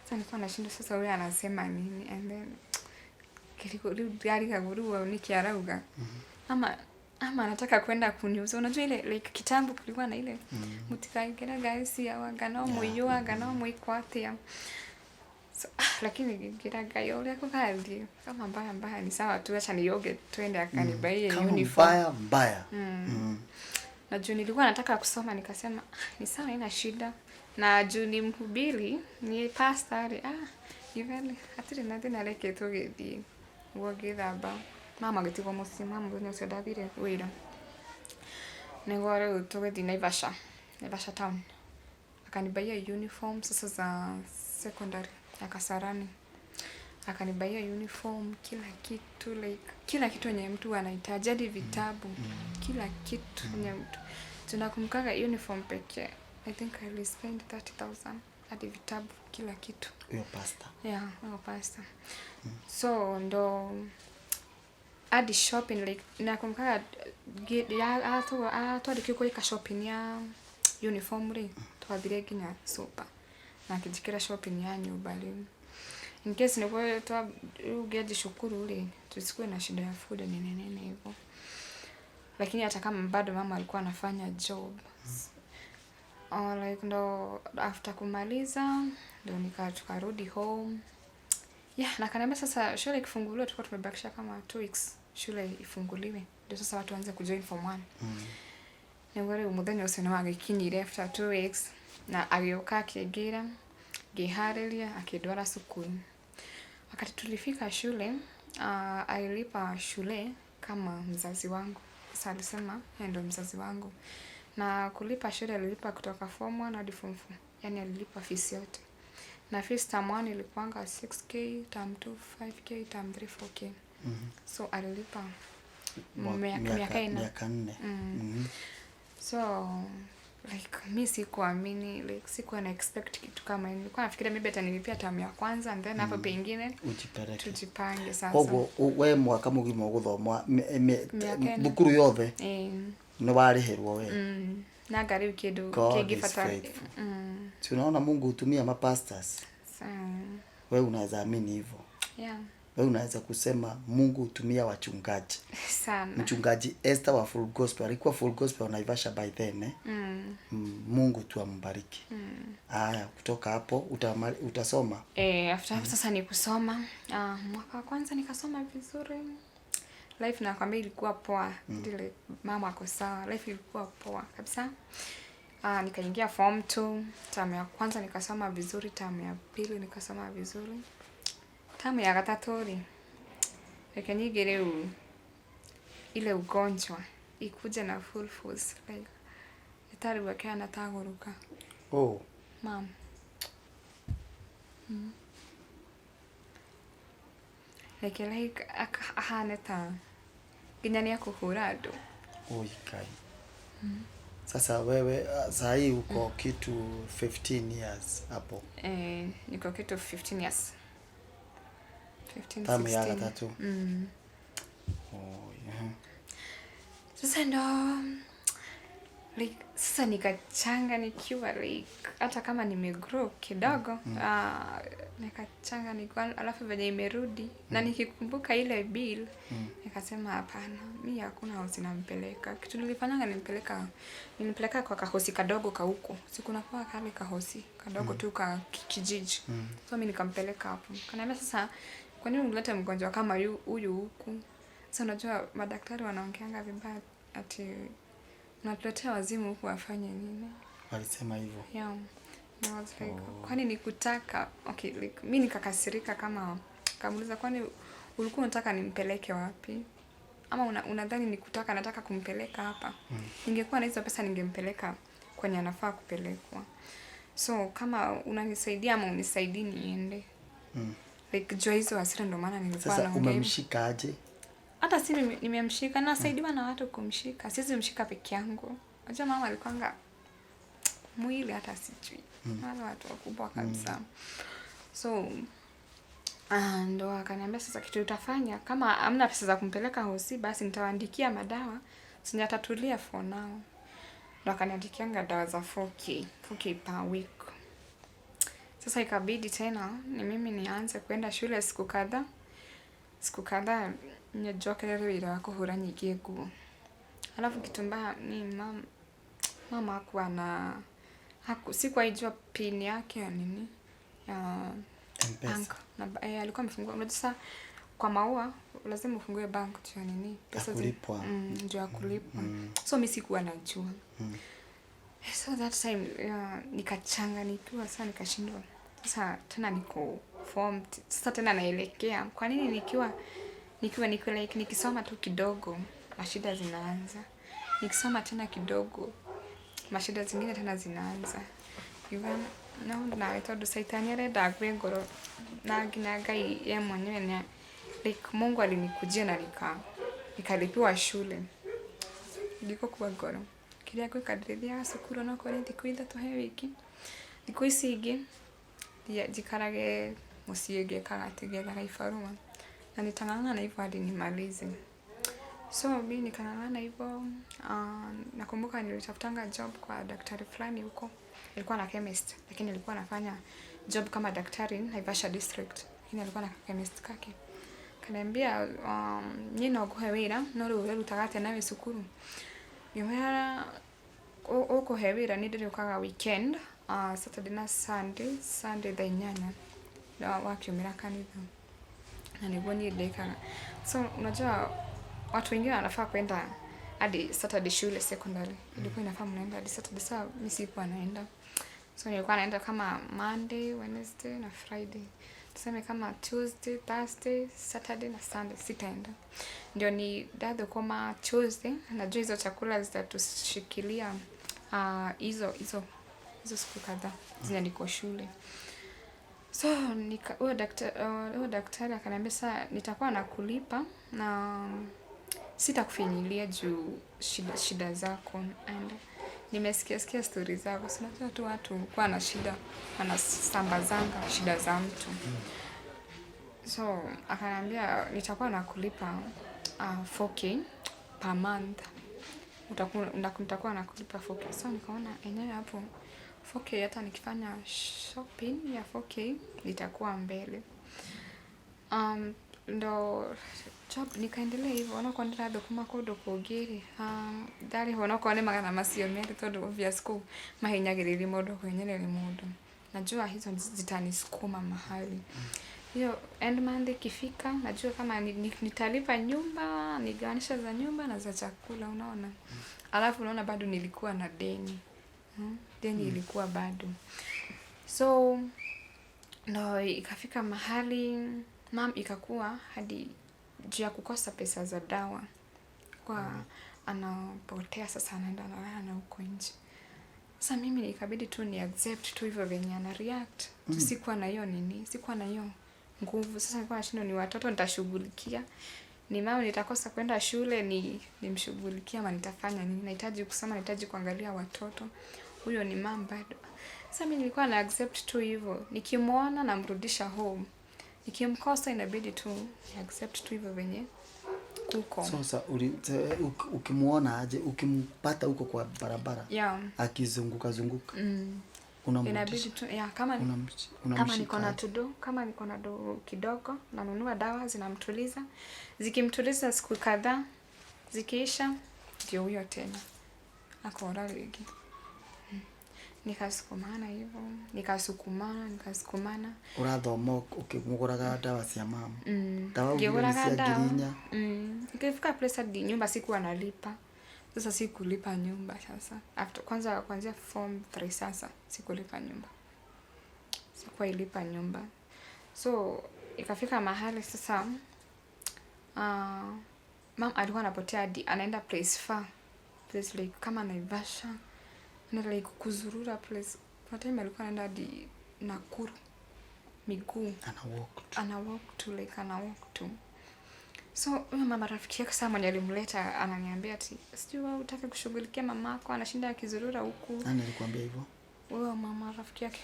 Sasa nilikuwa nashinda sasa wewe anasema nini and then kiliko gari kagurua nikiarauga ama anataka kwenda kuniuza unajua ile like kitambo kulikuwa na ile mutikaigera guys ya wagano moyo gano moikwatia so lakini gira gayo ile kukadi kama mbaya ni sawa tu acha nioge twende akanibaie uniform mbaya na juu nilikuwa nataka kusoma nikasema ni sawa ina shida na juu ni mhubiri ni pastor even atiri nadi na leke togedi wogithamba mama gitigo musima mbone usedathire wira negore togedi Naivasha town akanibaia uniform sasa za secondary ya Kasarani akanibaia uniform kila kitu yenye mtu anahitaji hadi vitabu kila kitu yenye mtu tunakumkaga uniform pekee I think I spent 30,000 hadi vitabu kila kitu hiyo pasta pasta so ndo hadi shopping like nakumkaga atu adikiko ika shopping ya uniform re twathire ginya super na kijikira shopping ya nyumba leo in case niko to ugeje shukuru ule tusikue na shida ya food nene hivyo lakini hata kama bado mama alikuwa anafanya job like ndo after kumaliza ndo tukarudi home na kaniambia sasa shule ikifunguliwa tulikuwa tumebakisha kama 2 weeks shule ifunguliwe ndio sasa watu waanze kujoin form 1 ngore umuthenya ucio no agikinyire after 2 weeks na agioka akigira gihareria akidwara sukuru wakati tulifika shule alilipa shule kama mzazi wangu sasa alisema ndo mzazi wangu na kulipa shule alilipa kutoka form 1 hadi form 4 yani alilipa fees yote na fees term 1 ilikuanga 6k term 2 5k term 3 4k so alilipa miaka 4 so like mimi sikuamini like sikuwa na expect kitu kama hiyo nilikuwa nafikiria maybe atanilipia term ya kwanza and then hapo pengine tujipange sasa kwa we mwaka mugima guthoma Thukuru yothe ni warihirwo we na gari kidu kingifata tunaona Mungu hutumia mapastors wewe unaweza amini hivyo wewe unaweza kusema Mungu hutumia wachungaji sana. Mchungaji Esther wa Full Gospel alikuwa Full Gospel Naivasha by then Mungu tu ambariki. Haya, kutoka hapo utasoma After hapo sasa ni kusoma. Mwaka wa kwanza nikasoma vizuri. Life nakwambia ilikuwa poa. Ile mama ako sawa. Life ilikuwa poa kabisa. Nikaingia form 2. Term ya kwanza nikasoma vizuri, term ya pili nikasoma vizuri. Term ya gatatu ikanyigire ile ugonjwa ikuja na full force like itari wakia nataguruka. Mom. Like ahaneta ginyani ya kuhura ando. Kai. Sasa wewe saa hii uko kitu 15 years hapo. Niko kitu 15 years. 15 Tamu ya 16. gatatu. Sasa ndo like sasa nikachanga nikiwa like hata kama nimegrow kidogo nikachanga nikiwa alafu venye imerudi na nikikumbuka ile bill nikasema hapana, mimi hakuna hosi nampeleka. Kitu nilifanyanga nilipeleka kwa kahosi kadogo ka huko. Sikuna kwa kale kahosi kadogo tu ka kijiji. So mimi nikampeleka hapo. Kanaambia sasa kwa nini unilete mgonjwa kama huyu huku? Sasa unajua madaktari wanaongeanga vibaya ati unatuletea wazimu huku afanye nini? Walisema hivyo. Yeah. I was like, kwani nikutaka? Okay, like mimi nikakasirika kama kamuuliza kwani ulikuwa unataka nimpeleke wapi? Ama unadhani nikutaka nataka kumpeleka hapa? Ningekuwa na hizo pesa ningempeleka kwenye anafaa kupelekwa. So kama unanisaidia ama unisaidii niende. Like jua hizo hasira ndo maana nilikuwa naongea. Sasa umemshika aje? Hata si nimemshika na nasaidiwa na watu kumshika. Siwezi mshika peke yangu. Unajua mama alikuanga mwili hata sijui. Wale watu wakubwa kabisa. So ndo akaniambia sasa kitu utafanya kama hamna pesa za kumpeleka hosi basi nitawaandikia madawa. Sijatatulia for now. Ndo akaniandikianga dawa za 4K per week. Sasa ikabidi tena ni mimi nianze kwenda shule siku kadhaa nyejokerere wira wa kuhura nyingi nguo. Alafu kitu mbaya ni mama hakuwa na sikuwa ijua pin yake ya nini ya bank na alikuwa amefungua. Unajua sasa kwa maua lazima ufungue bank tu ya nini pesa kulipwa ndio kulipwa. So mimi sikuwa najua. So that time nikachanga nikiwa sana nikashindwa. Sasa tena niko formed. Sasa tena naelekea. Kwa nini nikiwa like nikisoma tu kidogo mashida zinaanza. Nikisoma tena kidogo mashida zingine tena zinaanza. Even na itodo saitani arenda ngoro na ngina Ngai ye mwenyewe ni like Mungu alinikujia na nikalipiwa shule. Ndiko kwa ngoro. Kiria gwikadithia cukuru no kore thiku ithatu he wiki. Thiku ici ingi jikarage muciĩ ngĩkaga tigethaga ibarua na nitang'ang'ana na hivyo hadi nimalize. So mimi nikang'ang'ana hivyo. Nakumbuka nilitafutanga job kwa daktari fulani huko. Alikuwa na chemist lakini alikuwa anafanya job kama daktari Naivasha district. Lakini alikuwa na chemist kake. Kaniambia nyina nguhe wira no riu rutagate nawe cukuru. Ngimera uko he wira ni ndĩrĩũkaga weekend Saturday na Sunday thaa 8 na wakiumira kanitha na niguo niĩ ndekaga. So unajua watu wengine wanafaa kwenda hadi Saturday shule secondary. Ilikuwa inafaa mnaenda hadi Saturday. Sasa mimi sikuwa naenda. So nilikuwa naenda kama Monday, Wednesday na Friday. Tuseme kama Tuesday, Thursday, Saturday na Sunday sitaenda. Ndio ni dado kama Tuesday najua hizo chakula zitatushikilia hizo siku kadhaa zenye niko shule. So huyo daktari akaniambia sasa nitakuwa nakulipa na sitakufinyilia juu shida zako. And nimesikia story zako. Sina tu watu kwa na shida wanasambazanga shida za mtu. So akaniambia nitakuwa nakulipa 4K per month. Nitakuwa nakulipa 4K. So nikaona enyewe hapo 4K hata nikifanya shopping ya 4K itakuwa mbele. ndo job nikaendelea hivyo ona kwa ndira kuma kundu kungiri ndari hono kwa ni magana macio meri tondu obvious ku mahinyagiriri mundu kwenyereri mundu najua hizo zitanisukuma mahali hiyo end month ikifika najua kama nitalipa nyumba nigawanisha za nyumba na za chakula unaona alafu unaona bado nilikuwa na deni deni ilikuwa bado so no ikafika mahali mam ikakuwa hadi juu ya kukosa pesa za dawa kwa anapotea sasa anaenda na huko nje. Sasa mimi ikabidi tu ni accept tu hivyo venye ana react. Sikuwa na hiyo nini, sikuwa na hiyo nguvu. Sasa nilikuwa nashinda ni watoto nitashughulikia. Ni mama nitakosa kwenda shule nimshughulikia ama nitafanya nini? Nahitaji kusoma, nahitaji kuangalia watoto. Huyo ni mama bado. Sasa mimi nilikuwa na accept tu hivyo. Nikimuona namrudisha home. Nikimkosa inabidi tu ni accept tu hivyo venye kuko. Sasa ukimuona aje ukimpata huko kwa barabara akizunguka inabidi tu kama niko na do kidogo nanunua dawa zinamtuliza zikimtuliza siku kadhaa zikiisha ndio huyo tena akora ligi nikasukumana hivyo nikasukumana urathoma ukimuguraga dawa cia mama dawa ungeguraga dawa ikifika place hadi nyumba sikuwa nalipa sasa sikulipa nyumba sasa after kwanza form 3 sasa sikulipa nyumba sikuwa ilipa nyumba so ikafika mahali sasa mama alikuwa anapotea hadi anaenda place like kama Naivasha na like kuzurura place kwa time alikuwa anaenda hadi Nakuru miguu ana walk to so huyo mama rafiki yake sasa mwenye alimleta ananiambia ati sijui wewe utaki kushughulikia mamako anashinda akizurura huku nani alikwambia hivyo huyo mama rafiki yake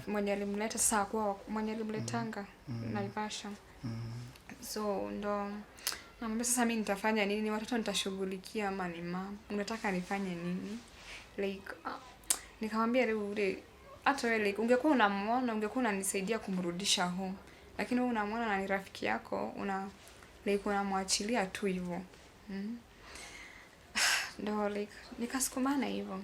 mwenye alimleta sasa kwa mwenye alimletanga Naivasha so ndo namwambia sasa mimi nitafanya nini watoto nitashughulikia ama ni mama unataka nifanye nini like nikamwambia leo hata wewe like ungekuwa unamuona ungekuwa unanisaidia kumrudisha home lakini wewe unamuona na ni rafiki yako like unamwachilia tu hivyo ndo like nikasukumana hivyo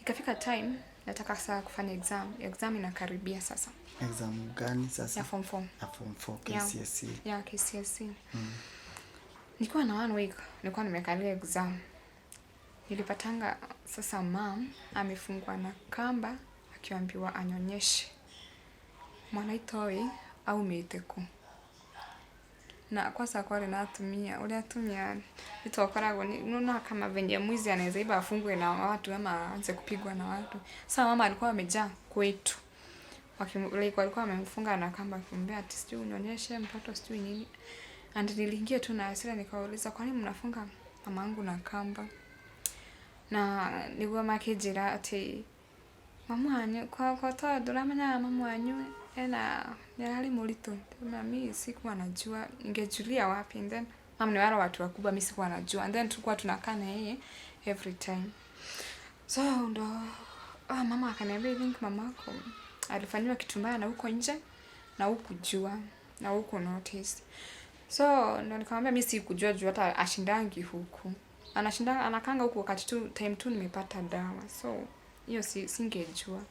ikafika time nataka sasa kufanya exam inakaribia sasa exam gani sasa ya form 4 KCSE ya KCSE nilikuwa na 1 week nilikuwa nimekalia exam nilipatanga sasa mom amefungwa na kamba akiambiwa anyonyeshe mwanaitoi au meiteko na kwa sababu kwa unatumia itokoragwo unaona kama venye mwizi anaweza iba afungwe na watu ama aanze kupigwa na watu sasa mama alikuwa amejaa kwetu walikuwa wamemfunga na kamba kumbe ati sijui unyonyeshe mtoto sijui nini and niliingia tu na hasira nikauliza kwa nini mnafunga mamangu na kamba na niguo makijira ati mama wanyu kwa tondu ramenya mama wanyu ena yarali murito mami sikuwa najua ingejulia wapi and then mama ni wale watu wakubwa mimi sikuwa najua and then tulikuwa tunakaa na yeye every time so ndo mama akaniambia think mamako alifanywa kitu mbaya na huko nje na huku jua na huko notice so ndo nikamwambia mimi sikujua hata ashindangi huku anakanga huku wakati tu time tu nimepata dawa so hiyo singejua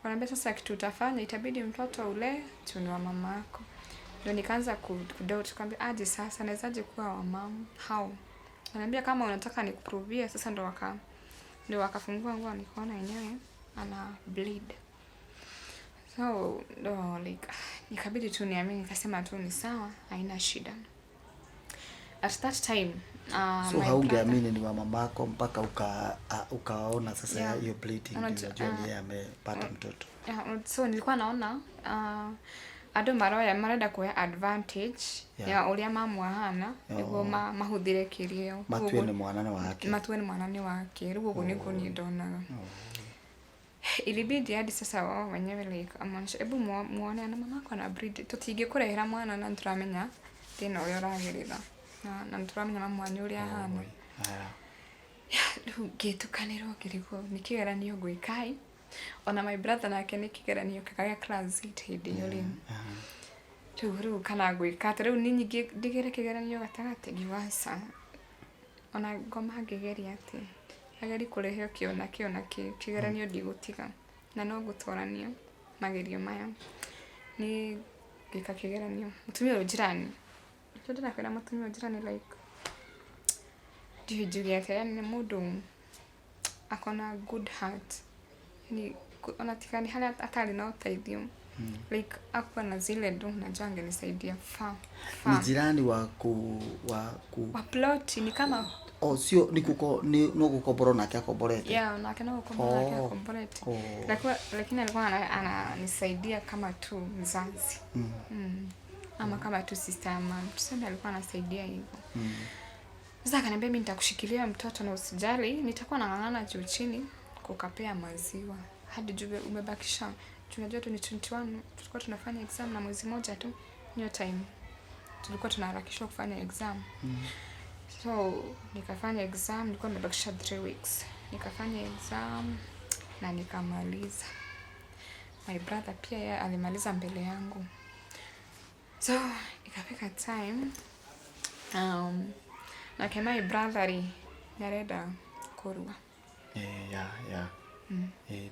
wananiambia sasa kitu utafanya itabidi mtoto ule tuni wa mamako ndio nikaanza kudoubt kwambia aje sasa nawezaje kuwa wa mama how wananiambia kama unataka nikuprovie sasa ndo wakafungua nguo nikaona yenyewe ana bleed so ndo like nikabidi tu niamini nikasema tu ni sawa haina shida at that time so haungeamini ni mamako mpaka ukaona sasa hiyo bleeding unajua ni yeye amepata mtoto so nilikuwa naona ado marenda kwa advantage ya ulia mamu hana niguo mahuthire kirio matuene mwanane wake rugo niko ni donaga ilibidi hadi sasa wao wenyewe like amanisha ebu muone ana mamako na breed tutige kurehera mwana na turamenya tena uyo ragirira na turamenya mama wanyu uria hana gitukaniro kiriko nikigeranio gwikai ona my brother nake nikigeranio kakaga class 8 hindi yuri Riu kana gwika riu ni nyingi ndigere kigeranio gatagate giwasa ona ngoma ngigeria ati ageri kurehio kiona kigeranio ndigutiga na no gutwarania magerio maya ni gika kigeranio mutumia jirani ndira kwira mutumia jirani like ndijugiate yani mundu akona good heart ni ona tikani hala atari na uteithio like akwa na zile ndo najua angenisaidia ni jirani wa plot ni kama sio ni no gukombora na kia komborete na kana gukombora na kia komborete lakini alikuwa ananisaidia kama tu mzazi ama kama tu sister ama tuseme alikuwa anasaidia hivyo sasa akaniambia mimi nitakushikilia mtoto na usijali nitakuwa nang'ang'ana juu chini kukapea maziwa hadi juu umebakisha tunajua tu ni 21 tulikuwa tunafanya exam na mwezi moja tu hiyo time tulikuwa tunaharakishwa kufanya exam so nikafanya exam nilikuwa nimebakisha 3 weeks nikafanya exam na nikamaliza my brother pia yeye alimaliza mbele yangu so ikafika time na kama my brother nareda kurua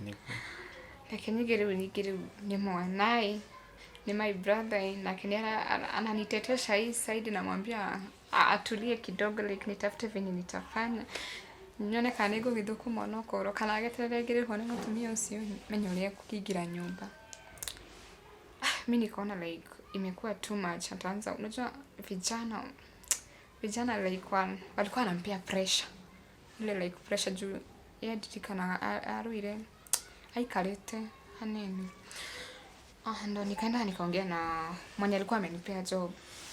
niko lakini nigere ni mwanae ni my brother na kiniana ananitetesha hii side namwambia atulie kidogo like nitafute venye nitafanya nione kana ego githuku mwana okoro kana ageterere ngire hone mutumia ucio menyoria kukigira nyumba mimi nikaona like imekuwa too much ataanza unajua vijana like walikuwa wanampia pressure ile like pressure juu yeye dikana aruire aikarete haneni ndo nikaenda nikaongea na mwenye alikuwa amenipea job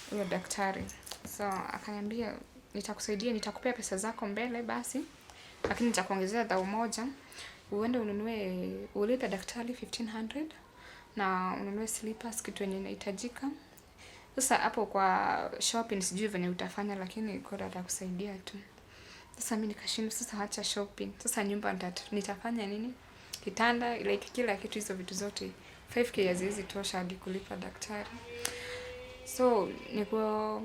huyo daktari so akaniambia nitakusaidia nitakupea pesa zako mbele basi lakini nitakuongezea dhao moja uende ununue ulipe daktari 1500 na ununue slippers kitu yenye inahitajika sasa hapo kwa shopping sijui venye utafanya lakini koda atakusaidia tu sasa mimi nikashinda sasa acha shopping sasa nyumba nitafanya nini kitanda like kila kitu hizo vitu zote 5k haziwezi tosha hadi kulipa daktari so niko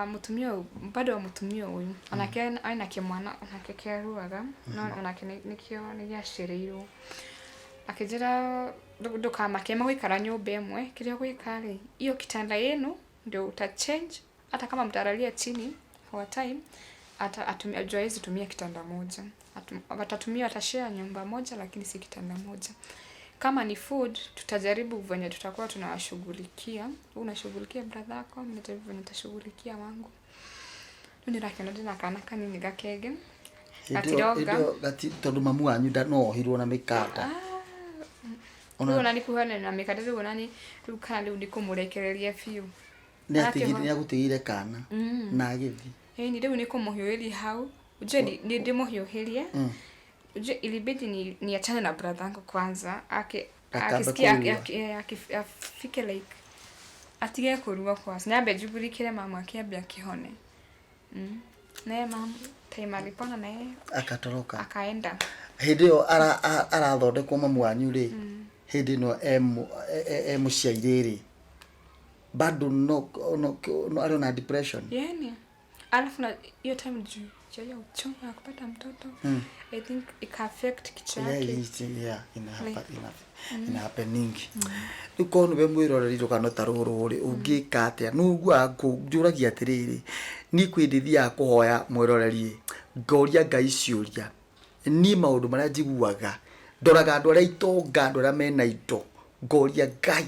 mutumia bado mutumia huyu anakena aina kimwana anakekeruaga no anakenikio ni yashirirwo akijira nduka makema gwikara nyumba imwe kiria gwikari iyo kitanda yenu ndio uta change hata kama mtaralia chini for time atumia joyezi tumia kitanda moja watatumia atashare nyumba moja lakini si kitanda moja kama ni food tutajaribu venye tutakuwa tunawashughulikia unashughulikia brother yako mimi nitashughulikia wangu ndio ndina kana kanini gakege atiroga gati tondu mamu wanyu no hirwo na Mikanda ona nikuhana na Mikanda rĩu nani rĩu kana rĩu ndikumurekereria fiu ni agutigire kana na agithi ni rĩu nikumuhiũria hau uje ni ndimuhiũhirie uje ilibidi ni achane na brother yangu kwanza akisikia afike like atige kurua kwanza nyambe jubulikire mama akiambia kihone naye mama time alipona naye akatoroka akaenda hindi yo arathondekwo mamu wanyu ri hindi no muciairiri bado no ari na depression yani alafu na hiyo time juu ya uchungu ya kupata mtoto I think it affect kichwa yake ina happening uko no be mwiroreri kana taruru ri ungika atia nugwa njuragia atiriri ni kwindithia kuhoya mwiroreri ngoria ngai ciuria ni maundu maria njiguaga ndoraga andu aria itonga andu aria mena indo ngoria ngai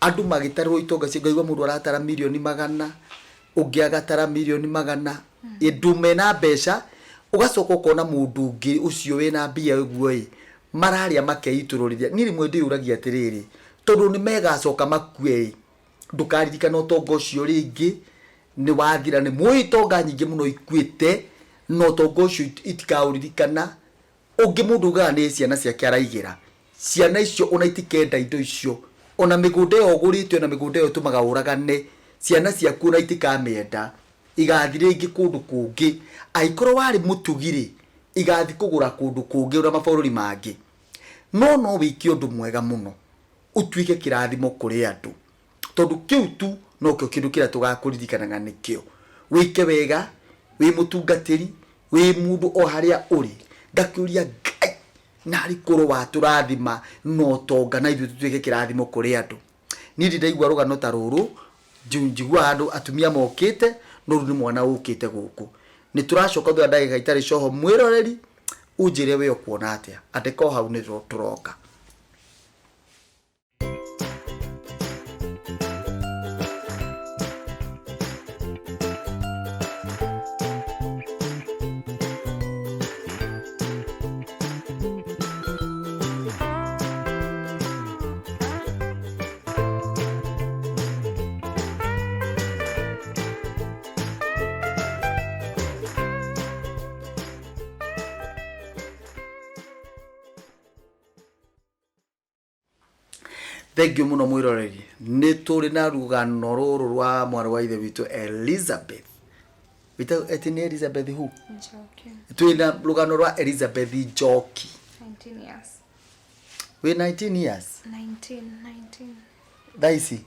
andu magitarwo itonga cingaigwa mundu aratara milioni 100 ungiagatara milioni 100 indume na mbeca ugacoka ukona mundu ungi ucio wina mbia uguo mararia makeitururithia ni rimwe ndiuragia atiriri tondu ni megacoka makue ndukaririkana utonga ucio ringi ni wathira ni muitonga nyingi muno ikuite no tonga ucio itikaurikana ungi mundu gani ciana ciake araigira ciana icio ona itikenda indo icio ona migunda yo guritwe na migunda yo tumaga uragane ciana ciaku na itikamenda igathire ingi kundu kungi aikoro wari mutugiri igathi kugura kundu kungi ura mabururi mangi no wiki undu mwega muno utwike kirathimo kuri andu tondu kiu tu no kio kindu kira tugakuririkanaga nikio wike wega wi mutungatiri wi mundu o haria uri ngakiuria Ngai na rikuru wa turathima no tonga na ithu tutuike kirathimo kuri andu ni ndaigua rugano ta ruru njigua andu atumia mokite no ni mwana ukite guku ni turacoka thwa ndagika itari coho mwiroreri unjire we okuona atia ateko hau ni turoka Thank you muno mwiroreri ni turi na rugano ruru rwa mwana wa ithe witu Elizabeth wita etini Elizabeth who Njoki. turi na rugano rwa Elizabeth Njoki 19 years. we 19 years 19. daisi 19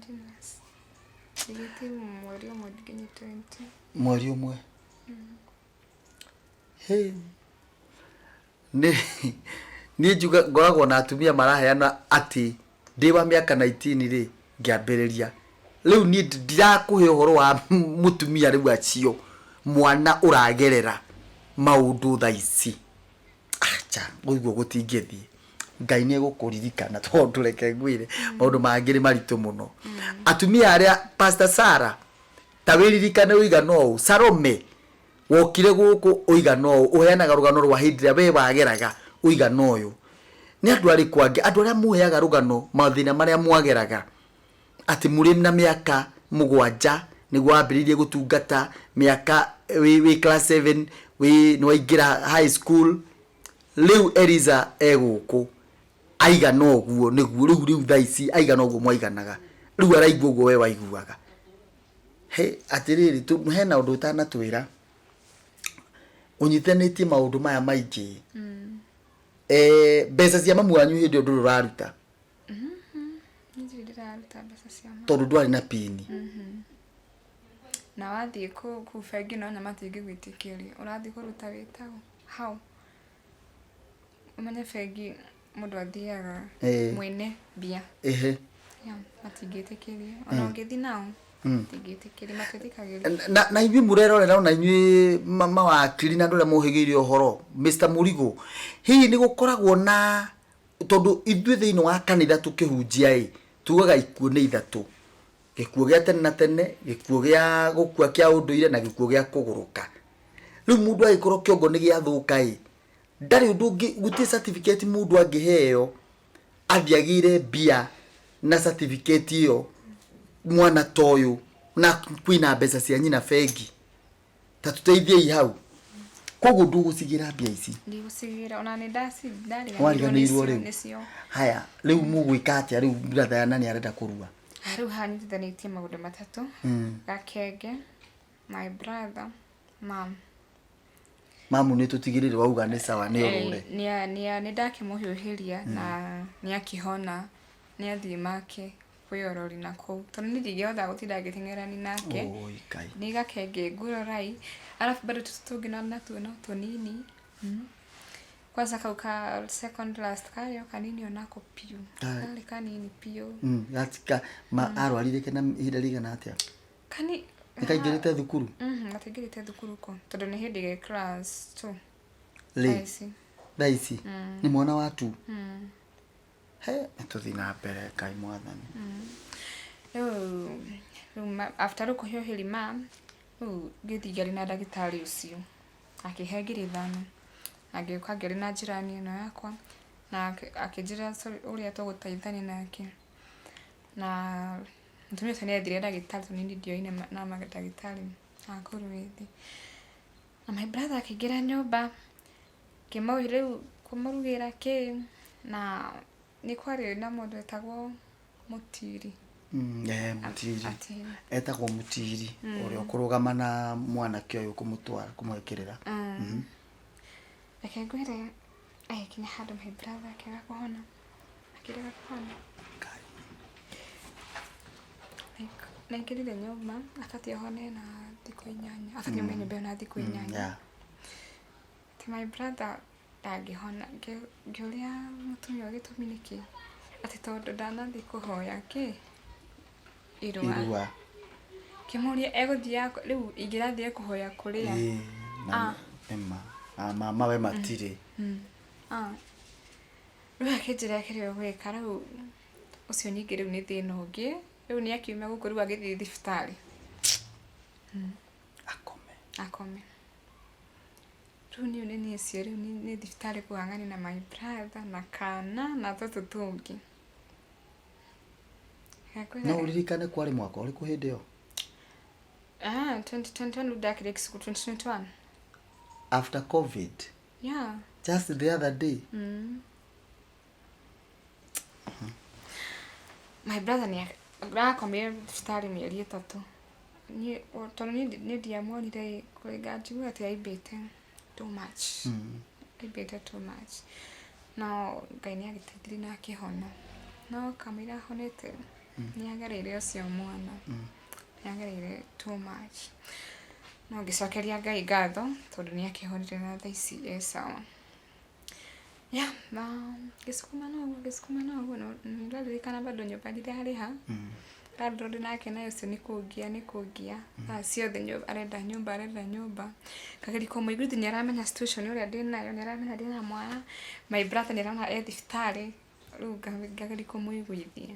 years. Digiti mweri umwe nginya 20. mweri umwe hey ni juga ngoragwo na atumia maraheana ati ndi wa miaka 19 ri ngiambiriria riu ni ndirakuhe uhoro wa mutumia riu acio mwana uragerera maundu thaici acha guiguo gutingethi Ngai ni gukuririkana tondu reke ngwire maundu mangiri maritu muno atumia aria Pastor Sara tawiririkane uigana ou Salome wokire guku uigana ou uheanaga rugano rwa hindira we bageraga uigana uyu ni andu ari kwange andu aria muheaga rugano mathina maria mwageraga ati muri na miaka 7 niguo ambiririe gutungata miaka we class 7 we no igira high school riu Eliza eguku aigana oguo niguo riu thaici aigana oguo mwaiganaga riu araigua oguo we waiguaga he atiriri tu hena undu utana twira unyithanĩtie maundu maya maingĩ mbeca cia mamu wanyu hindi undu ruraruta Ndio ndiraruta mbeca cia mamu tondu ndwari na pini na wathie ku fegi no na matingi gwitikiria urathie kuruta witago how umanye fegi mundu athiaga mwene bia ehe ya matingitikiria ona ungithi nao tingitikiria matithikagiria na inyuĩ murerorera na inyuĩ mawakiri na ndore muhigiire uhoro Mr Murigo hihi ni gukoragwo na tondu ithuĩ thĩinĩ wa kanitha tukihunjia tugaga ikuũ nĩ ithatu gikuũ gĩa tene na tene gikuũ gĩa gukua kĩa unduire na gikuũ gĩa kuguruka rĩu mundu agĩkorwo kĩongo nĩ gĩathũka ndari undu guti certificate mundu angĩheo athiagire bia na certificate iyo mwana toyo na kwina mbeca cia nyina fegi ta tuteithie hau koguo ndugusigira mbia ici ndigusigira ona ni ndari wariganirwo riu haya riu mugwika atia riu brother ya nani arenda kurua riu hanitithanitie magundu matatu gakenge my brother mamu ni tutigirire wauga ni sawa ni urure ni ndakimuhiuhiria na ni akihona ni athii make kwiorori na kou tondu ndigihotha gutinda ngiteng'erani nake ni gakenge ngurorai alafu bado tutungi na tuo no tunini kwanza kauka second last kayo kanini onako piu kale kanini piu gatika arwarire kana ihinda rigana atia kani nikaingirite thukuru ngatingirite thukuru ko tondu ni hindi ge class 2 daisi ni mwana watu he tuthi na mbere Ngai mwathani after kuhioheri mam githigari na ndagitari ucio akihengire thano agĩuka ngeri na jirani ino yakwa na akijira uria tugutaithania nake na ntumia tani athire ndagitari nini ndio ina na ndagitari akuruithi na my brother akigira nyumba kimauire kumurugira ki na ni kwari na mundu etagwo Mutiri Mutiri etagwo Mutiri uria ukurugama na mwana kioyo kumutwara kumwekirira akegwire kinya handu my brother akaga kuhona akiraga kuhona Naingĩrire nyũmba abatie hone na thikũ 8 abatie mwenye mbeo na thikũ 8 my brother ndangĩhona ngĩũria mũtumia gĩtũmi nĩkĩ atĩ tondũ ndanathi kũhoya irua kĩmũria egũthia rĩu ingĩrathie kũhoya kũrĩa mama we matirĩ rĩu akĩnjĩra kĩrĩa gwĩka rĩu ũcio ningĩ rĩu nĩ thĩna ũngĩ rĩu nĩ akiuma gũkũ rĩu agĩthiĩ thibitarĩ akome rĩu niĩ nĩ niĩ cio rĩu nĩ thibitarĩ kũhang'ania na my brother na kana na tũtũ tũngĩ no uririkane kwarĩ mwaka ũrĩkũ hĩndĩ ĩyo 2021 ndakĩrĩkia cukuru 2021 after covid just the other day my brother nĩ akomire thibitarĩ mĩeri 3 niĩ tondũ nĩ ndiamuonire kũrĩnga njigua atĩ aimbĩte too much aimbĩte too much no Ngai nĩ agĩteithirie na akĩhona no kamĩra honete nĩ agereire ũcio mwana nĩ agereire too much no ngĩcokeria Ngai ngatho tondũ nĩ akĩhonire na thaa ici sawa gĩsukuma no nĩndaririkana bado nyũmba ndirarĩha ndandũ nake nayo ũcio nĩ kũngia ciothe arenda nyũmba kageri kũmũiguthi nĩ aramenya situation ũrĩa ndĩ nayo nĩ aramenya ndĩ na mwana my brother nĩ arona thibitarĩ rĩu ngageri kũmũiguithia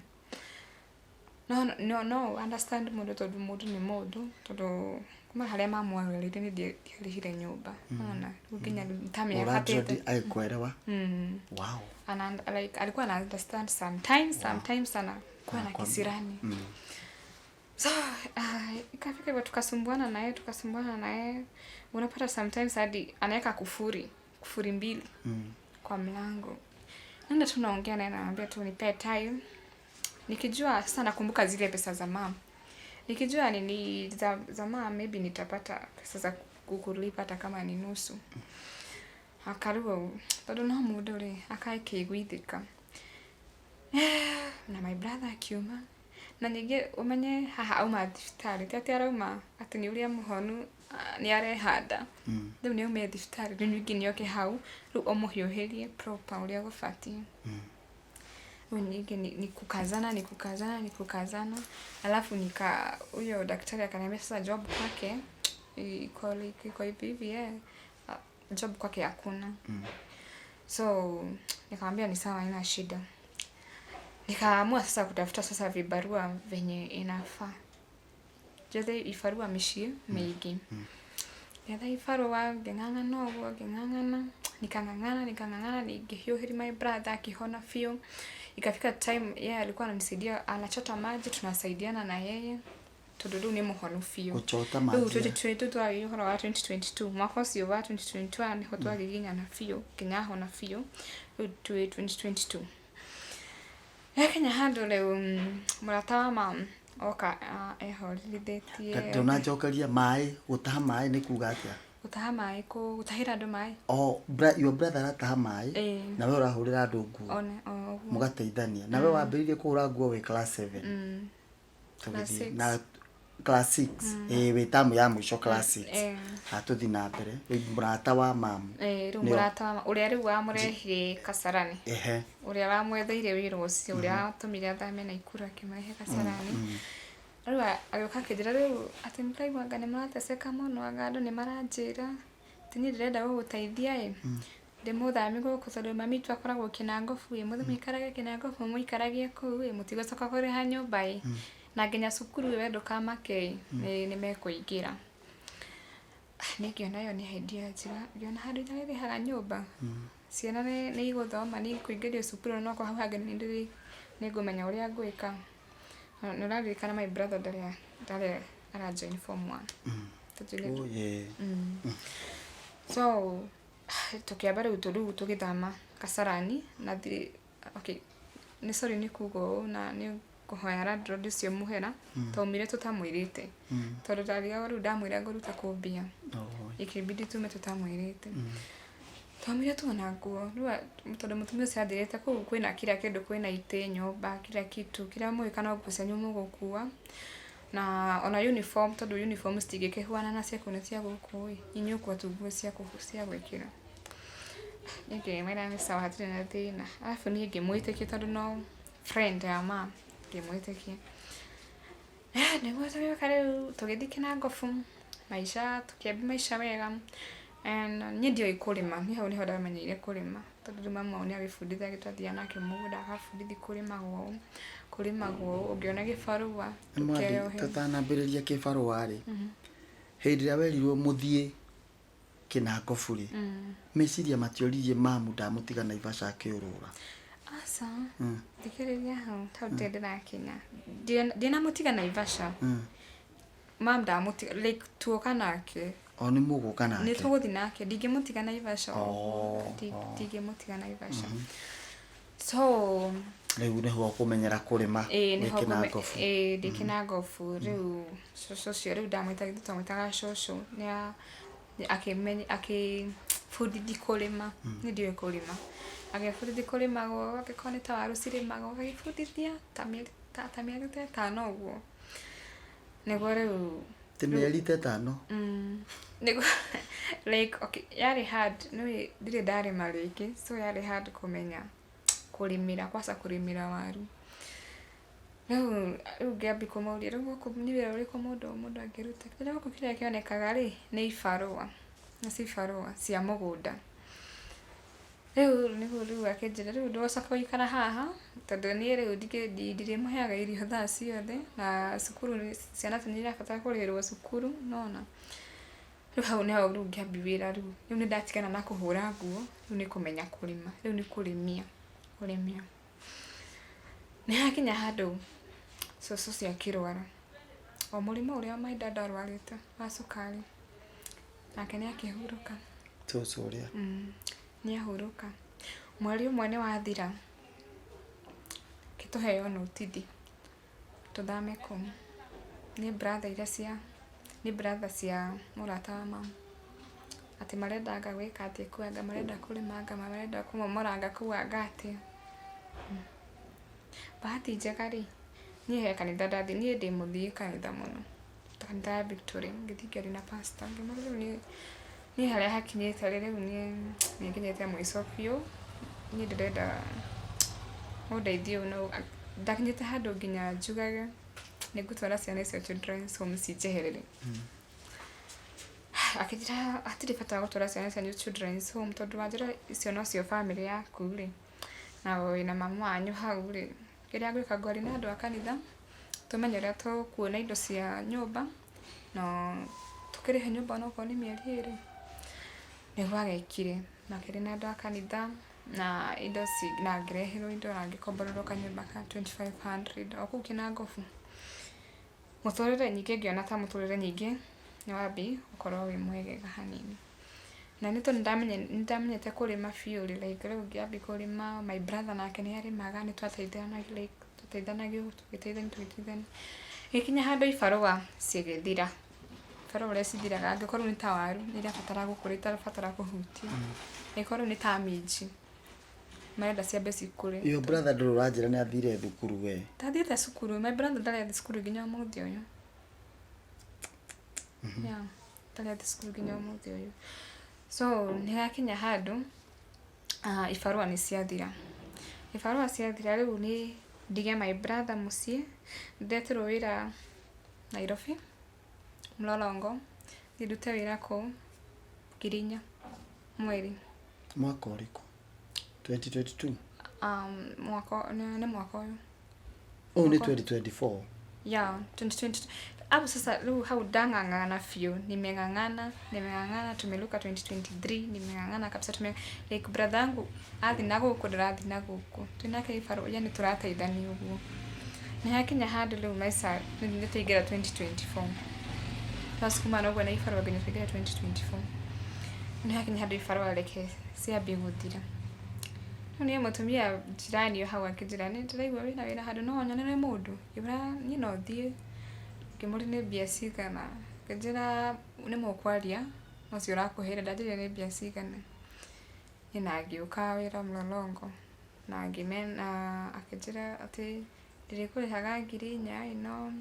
no understand mũndũ tondũ mũndũ nĩ mũndũ tondũ kuma harĩa mamwarĩrĩire nĩ ndiarĩhire nyũmba ona rĩu nginya tamenya fatete aikuelewa wow and like alikuwa ana understand sometimes sana kwa na kisirani so ikafika hivyo tukasumbuana naye unapata sometimes hadi anaweka kufuri mbili kwa mlango nenda tunaongea naye ananiambia tu nipe time nikijua sasa nakumbuka zile pesa za mama nikijua ni za mama maybe nitapata pesa za kukulipa hata kama ni nusu akaruo tondũ no mũndũ rĩ akaikĩiguithĩka na my brother akiuma na ningĩ umenye haha auma thibitarĩ ti atĩ arauma atĩ nĩ ũrĩa mũhonu nĩ arehanda rĩu nĩ auma thibitarĩ rĩu ningĩ nĩoke hau rĩu ũmũhiũhĩrie proper ũrĩa gũbatiĩ rĩu ningĩ ni kukazana alafu huyo daktari akaniambia sasa job kwake iko hivi job kwake hakuna so nikamwambia ni sawa haina shida nikaamua sasa kutafuta sasa vibarua venye inafaa jethe ifarua mishie meigi jethe ifarua ngeng'ang'ana nikang'ang'ana nigehiuhiri my brother akihona fio ikafika time yeye alikuwa ananisaidia anachota maji tunasaidiana na yeye tondũ ni mũhonu fio kuchota maji 2022 mwaka ũcio wa 2021 nĩho twagĩginya na fio kinya hona fio 2022 Kenya handle murata wa mam oka ehorithetie tunajokeria mai gutaha mai ni kuga atia gutaha mai gutahira andu mai your brother ataha mai na wewe urahurira andu nguo mugateithania na wewe wambiririe kuhura nguo we class 7 na class 6 we tamu ya mwisho class 6 hatuthi na mbere murata wa mam rĩu murata wa uria rĩu amurehire Kasarani uria wamwetheire wĩra ũcio uria atumire athame na ikura kimahe Kasarani rĩu agĩũka kĩnjĩra rĩu atĩ nĩtaraigua anga nĩmarateseka mũno anga andũ nĩmaranjĩra atĩ niĩ ndĩrenda gũgũteithia ndĩmũthami gũkũ tondũ mami tu akoragwo Kinangofu mũthĩ mũikarage Kinangofu mũikaragie kũu mũtigocoka kũrĩha nyũmba na nginya cukuru we ndukamake nĩmekũingĩra nĩngĩona yo nĩ idea njega ngĩona handũ ndarĩhaga nyũmba ciana nĩ igũthoma nĩ kũingĩrio cukuru no kwa hau hangĩ nĩngũmenya ũrĩa ngwĩka nĩũraririkana my brother ndarĩ arajoin form 1 so tukiamba rĩu tũgĩthama Kasarani na nĩ sorry nĩ kuga na nĩ kuhoya landlord cio muhera taumire tutamwirite tondu ndariga rĩu ndamwira ngũruta kũmbia ikibidi tume tutamwirite taumire tuona nguo rĩu tondu mutumia ũcio athirĩte kũu kwĩna kila kĩndũ kwĩna itĩ nyũmba kila kitu kila mwĩka no gũcenyo mũgũkua na ona uniform tondu uniform citingĩkĩhuana na ciaku nĩ cia gũkũ inyuokwa tu nguo cia gwĩkĩra ngĩmwĩra nĩ sawa hatirĩ na thĩna alafu niĩ ngĩmwĩtĩkia tondũ no friend ya ma ngĩmwĩtĩkia nĩguo tũgĩũka rĩu tũgĩthiĩ kĩnangobu maisha tũkĩambia maisha wega and niĩ ndiũĩ kũrĩma niĩ hau nĩho ndamenyeire kũrĩma tondũ mama wao nĩabĩbundithia agĩtũathiaga nake mũgũnda agabundithi kũrĩmagwo ũngĩona gĩbarũa tũtanambĩrĩria kĩbarũa-rĩ hĩndĩ ĩrĩa werirwo mũthiĩ kĩnangobu-rĩ meciria matioririe mamu ndamũtiga Naivasha akĩũrũra aca thikĩrĩria hau ndĩ ndĩrakinya ndinamũtiga Naivasha mam ndamũtiga like tuoka nake nĩ mũgũka nake nĩ tũgũthiĩ nake ndingĩmũtiga Naivasha ndingĩmũtiga Naivasha so rĩu nĩho kũmenyera kũrĩma ndĩ kĩnangobu rĩu cũcũ ũcio rĩu twamwĩtaga cũcũ akĩbundithi kũrĩma nĩ ndiũĩ kũrĩma agĩbundithi kũrĩmagwo agĩkorwo nĩ ta waru cirĩmagwo agĩbundithia ta mĩeri ta 5 ũguo nĩguo rĩu ti mĩeri ta 5 nĩguo like okay yarĩ hard nĩ ndirĩ ndarĩma rĩngĩ so yarĩ hard kũmenya kũrĩmĩra waru rĩu ngĩambia kũmũria rĩu gũkũ nĩ wĩra ũrĩkũ mũndũ angĩruta kĩrĩa gũkũ kĩrĩa kĩonekaga rĩ nĩ ibarũa cia mũgũnda rĩu akĩnjĩra rĩu ndũgacoka gũikara haha tondũ niĩ rĩu ndirĩmũheaga irio thaa ciothe na cukuru ciana nĩ irabatara kũrĩhĩrwo cukuru nona rĩu hau nĩho rĩu ngĩambia wĩra rĩu nĩ ndatigana na kũhũra nguo rĩu nĩ kũmenya kũrĩma rĩu nĩ kũrĩmia nĩ hakinya handũ cũcũ cia kĩrwara o mũrimũ ũrĩa my dad arwarĩte wa cukari nake nĩ akĩhurũka cũcũ ũrĩa nĩ ahurũka mweri ũmwe nĩ wathira kĩtũheo notithi tũthame kũu nĩ brother cia mũrata wa mama atĩ marendaga gwĩka atĩ kuanga marenda kũrĩmanga marenda kũmomoranga kũu angate bahati njega rĩ niĩ he kanitha ndathi niĩ ndĩ mũthii kanitha mũno kanitha ya Victoria ngĩthiĩ ngĩaria na pastor ngĩmwĩra niĩ harĩa hakinyĩte rĩu nĩ nginyĩte mũico biũ niĩ ndĩrenda ũndeithie no ndakinyĩte handũ nginya njugage nĩngũtwara ciana icio children's home cinjeherere akĩnjĩra hatirĩ bata wa gũtwara ciana icio children's home tondũ wanjĩra icio nocio family yaku rĩ na wĩna mama wanyu hau rĩ kĩrĩa ngwĩka ngwaria na andũ a kanitha tũmenye ũrĩa tũkuona indo cia nyũmba no tũkĩrĩhe nyũmba onokorwo nĩ mĩeri 2 nĩguo agekire makĩrĩ na andũ a kanitha na indo na ngĩreherwo indo na ngĩkomborerwo kanyũmba ka 2500 o kũu kĩnangobu mũtũrĩre nyingĩ ngĩona ta mũtũrĩre nyingĩ nĩ wambi ũkorwo wĩ mwegega hanini na nĩ tondũ nĩndamenyete kũrĩma biũ rĩ like rĩu ngĩambia kũrĩma my brother nake nĩ arĩmaga nĩ twateithanagia like tũgĩteithania gĩkinya handũ ibarũa cigĩthira ibarũa ũrĩa cithiraga angĩkorwo nĩ ta waru nĩ irabatara gũkũra itarabatara kũhutia angĩkorwo nĩ ta minji marenda ciambe cikũre your brother ndũrĩ ũranjĩra nĩ athire thukuru we ndathiĩte cukuru my brother ndarĩ cukuru nginya ũmũthĩ ũyũ ndarĩ cukuru nginya ũmũthĩ ũyũ so nĩ hakinya handũ ibarũa nĩ ciathira rĩu nĩ ndige my brother mũciĩ ndeterwo wĩra Nairobi Mlolongo ndute wĩra kũu Kirinyaga mwaka ũrĩkũ 2022 nĩ mwaka ũyũ nĩ 2024 2020 hapo sasa leo hau dangangana fio nimengangana tumeluka 2023 nimengangana kabisa like brother yangu athi na guku tunake ifaro yani turateithania uguo ni hakinya handu leo maisa nĩtũingĩra 2024 sasa kuma no na ifaro nginya 2024 ni hakinya handu ifaro aleke ciambie guthira nĩ mũtumia jirani hau akijirani ndĩraigua wĩra handu no nyonere mũndũ ibra ni no thiĩ kimuri nĩ mbia cigana kĩnjĩra nĩ mũkwaria no cio ũrakũheire ndanjĩria nĩ mbia cigana ina ngĩũka wĩra Mlolongo na ngĩmena akĩnjĩra atĩ ndĩrĩkũrĩhaga 4,000 no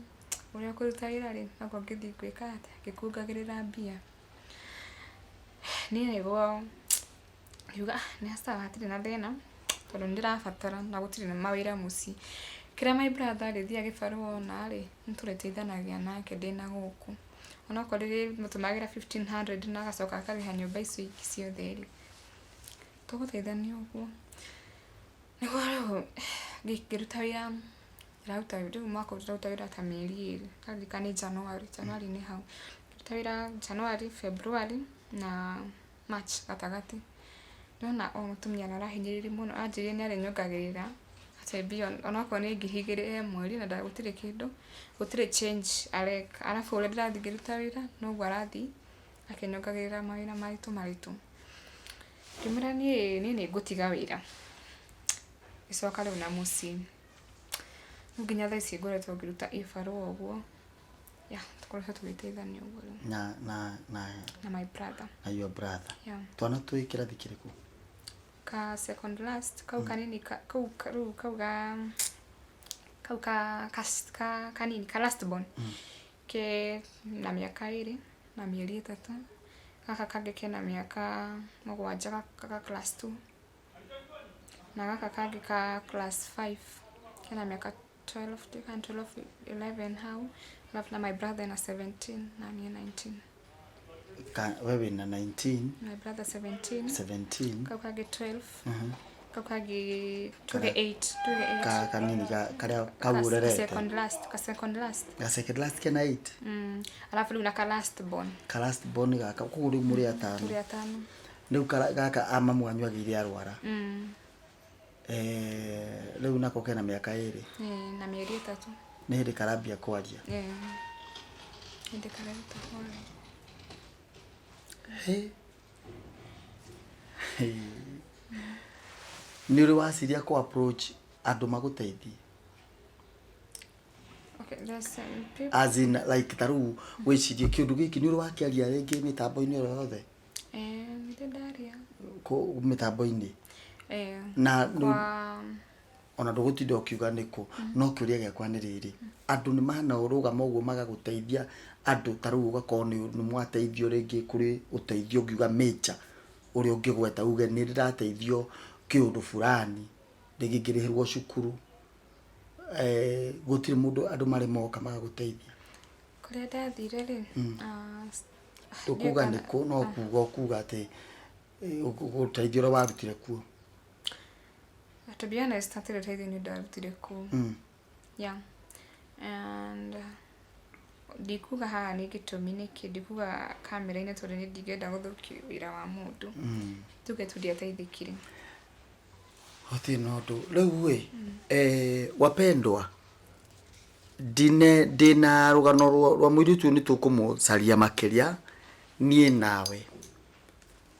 Ore kuruta wira ri nako ngithi gwika ati gikungagirira mbia ni nego yuga ni hasta hatiri na thina tondu ndirabatara na gutiri na mawira muci kira my brother rithia gibaru ona ri nitureteithanagia nake ndina guku ona ko riri mutumagira 1500 na gacoka akariha nyumba icio iki ciothe ri tuguteithania uguo nego rero gikiruta wira rauta riu mwaka rauta wira ta mieri iri kani January ni hau ruta wira January February na March gatagati ndona mutumia narahinyiriri muno anjirie ni ari nyongagirira ate bion ona ko ni ngihigire mweri na ndagutire kindu gutire change areka arafu ule ndirathi ngiruta wira no gwarathi akinyongagirira mawira maritu kimura ni ngutiga wira icoka riu na muci nginya thaa ici ngoretwo ngiruta ibaru uguo tukoretwo tugiteithania uguo na my brother na your brother twana twi kirathi kiriku ka second last kau kanini kau kanini ka last born ke na miaka 2 na mieri 3 kaka kage ke na miaka 7 kaka class 2 na kaka kage ka class 5 ke na miaka 12 11 how na my brother na 17 na mie 19 wewe na 19 my brother 17 kakage 12 kakage 8 kanini karia kaburerete second last ke na 8 alafu na ka last born gaka kuri muri atano riu gaka ama mwanyu agire arwara leo nako kena miaka 2 na mieri 3 ni hindi karambia kwaria hindi karambia kwaria ni uri wasiria ko approach andu maguteithie there's people as in like taru wicirie kindu giki ni uri wakiaria ringi mitambo-ini yothe ndaria ko mitambo-ini na ona ndugutinda ukiuga niko no kiuria giakwa ni riri andu ni mahana urugama uguo magaguteithia andu taru ugakoo ni mwateithio ringi kuri uteithio ngiuga mecha uri ungigweta uge ni ndirateithio kiundu fulani ringi ngirihirwo cukuru gutire mundu andu mari moka magaguteithia kuria ndathire ri ukuga niko no kuga ati uguteithio ro warutire kuo. To be honest, started reading you darutire ku. And ndikuga haha ni gitumi niki ndikuga kamera-ini tondu ni ndigenda guthukia wira wa mundu tuge tundiateithikire hoti nondo riu wapendwa dina rugano rwa mwiritu ni tukumucaria makiria nie nawe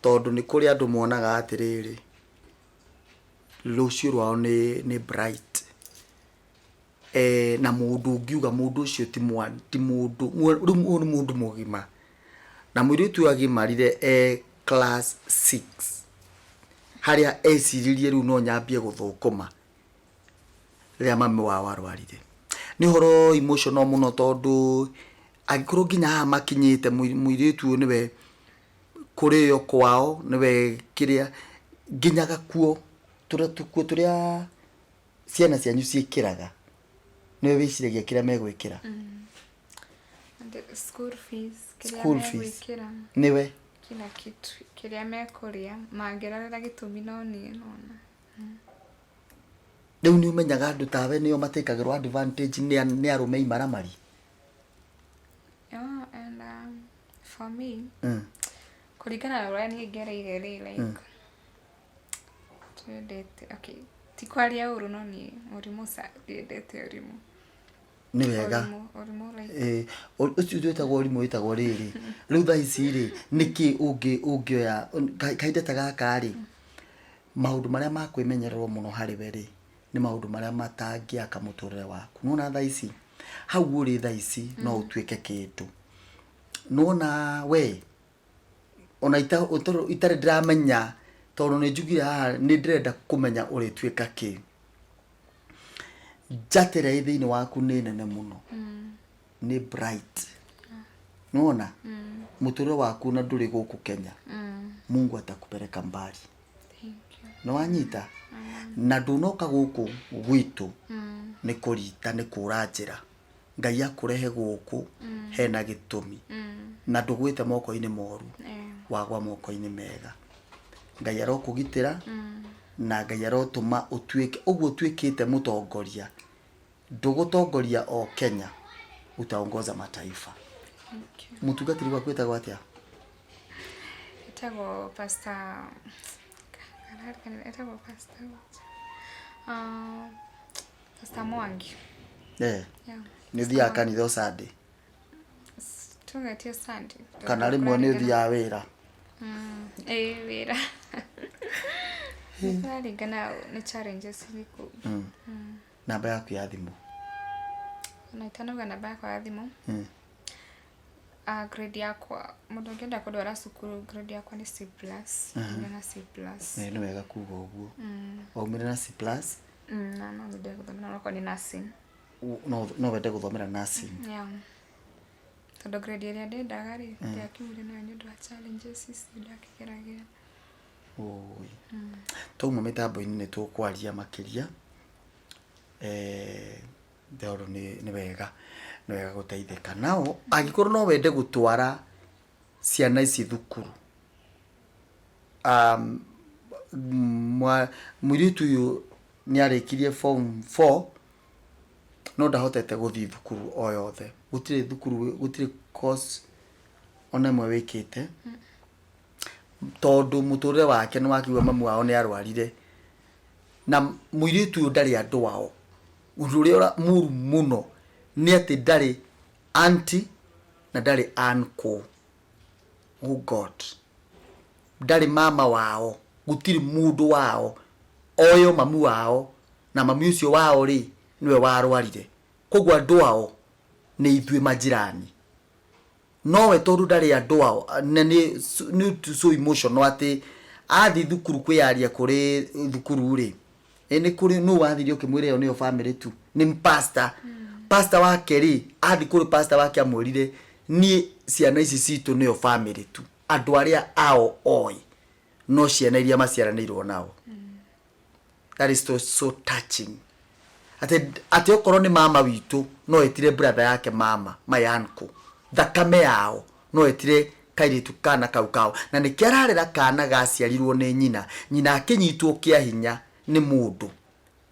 tondu ni kuri andu monaga atiriri lucio rwao ni bright na mundu ngiuga mundu ucio ti mundu ni mundu mugima na mwiritu agimarire class 6 haria eciririe riu no nyambie guthukuma ria mami wao arwarire ni horo emotional muno tondu agikuru nginya makinyite mwiritu niwe kuriyo kwao niwe kiria nginya gakuo turia ciana cianyu ciikiraga niwe wiciragia kiria megwikira school fees niwe kila kitu kiria mekuria mangirarira gitumi no ni nona riu ni umenyaga andu tawe nio matekagirwo advantage ni arume imaramari and for me kuringana na uria ni ngereire like okay tikwaria uru no ni urimu sa ndete urimu ni wega ucio twetagwo urimu witagwo riri riu thaa ici ri niki ungioya kaindeta gaka ri maundu maria makwimenyererwo muno hari we ri ni maundu maria matangiaka muturire waku nona thaa ici hau uri thaa ici no utwike kindu nona we ona itare ndramenya tondu ni njugire haha ni ndirenda kumenya uri twika ki njatire thiini waku ni nene muno ni bright. Unaona? Muturo waku na nduri guku Kenya. Mungu atakupeleka mbali. Thank you. No wanyita? Na ndunoka guku gwitu ni kurita ni kuranjira. Ngai akurehe guku hena gitumi. Na ndugwite moko-ini moru. Wagwa moko-ini mega. Ngai arokugitira na Ngai arotuma utuike uguo tuikite mutongoria. Ndugutongoria o Kenya, utaongoza mataifa. Mutugatiri wa kweta gwatia? Itago pastor Pastor Mwangi. Yeah. Ni thia kanitha Sunday. Tugetie Sunday. Kana rimwe ni thia wira. Wira. Ngali gana ni challenges ziku. Namba yaku ya thimu. Naitanoga namba yako ya thimu. Grade yakwa mundu ngenda kudwara cukuru grade yakwa ni C+. Na C+. Ni wega kuga uguo. Waumire na C+. Na no ndende guthomera no ni nursing. No wende guthomera nursing. Yeah. Tondo grade ĩrĩa ndendaga rĩ ndiakinyire nayo nĩ ũndũ wa challenges ici ndakĩgeragĩra. Oi. Tuma mitambo-inĩ nĩ tũkwaria makĩria. Ndoro ni wega guteithika nao angĩkorwo no wende gutwara ciana ici thukuru. Mũirĩtu ũyũ nĩ arĩkirie form 4 no ndahotete guthii thukuru o yothe. Gutire thukuru gutire course ona mwe wikite tondu muturire wake ni wakiwa mamu wao ni arwarire na mũirĩtu ũyũ ndarĩ andũ wao. Ururia muru muno ni ati ndari auntie na ndari uncle. Oh God, ndari mama wao, gutiri mundu wao oyo mamu wao na mamu ucio wao ri niwe warwarire. Kogwa andu wao ni ithue majirani. Nowe tondu ndari andu wao ni so emotional ati athi thukuru kwiaria kuri thukuru ri ene kuri no wathiri ukimwire yo niyo family tu ni pastor. Pastor wake ri athi kuri pastor wake amwirire ni ciana ici citu niyo family tu andu aria ao oi no ciana iria maciaranirwo nao. That is so touching. Ate okorwo ni mama witu no etire brother yake mama my uncle. Thakame yao no etire kairitu kana kau na ni kiararira kana gaciarirwo ni nyina akinyitwo kia hinya ni mundu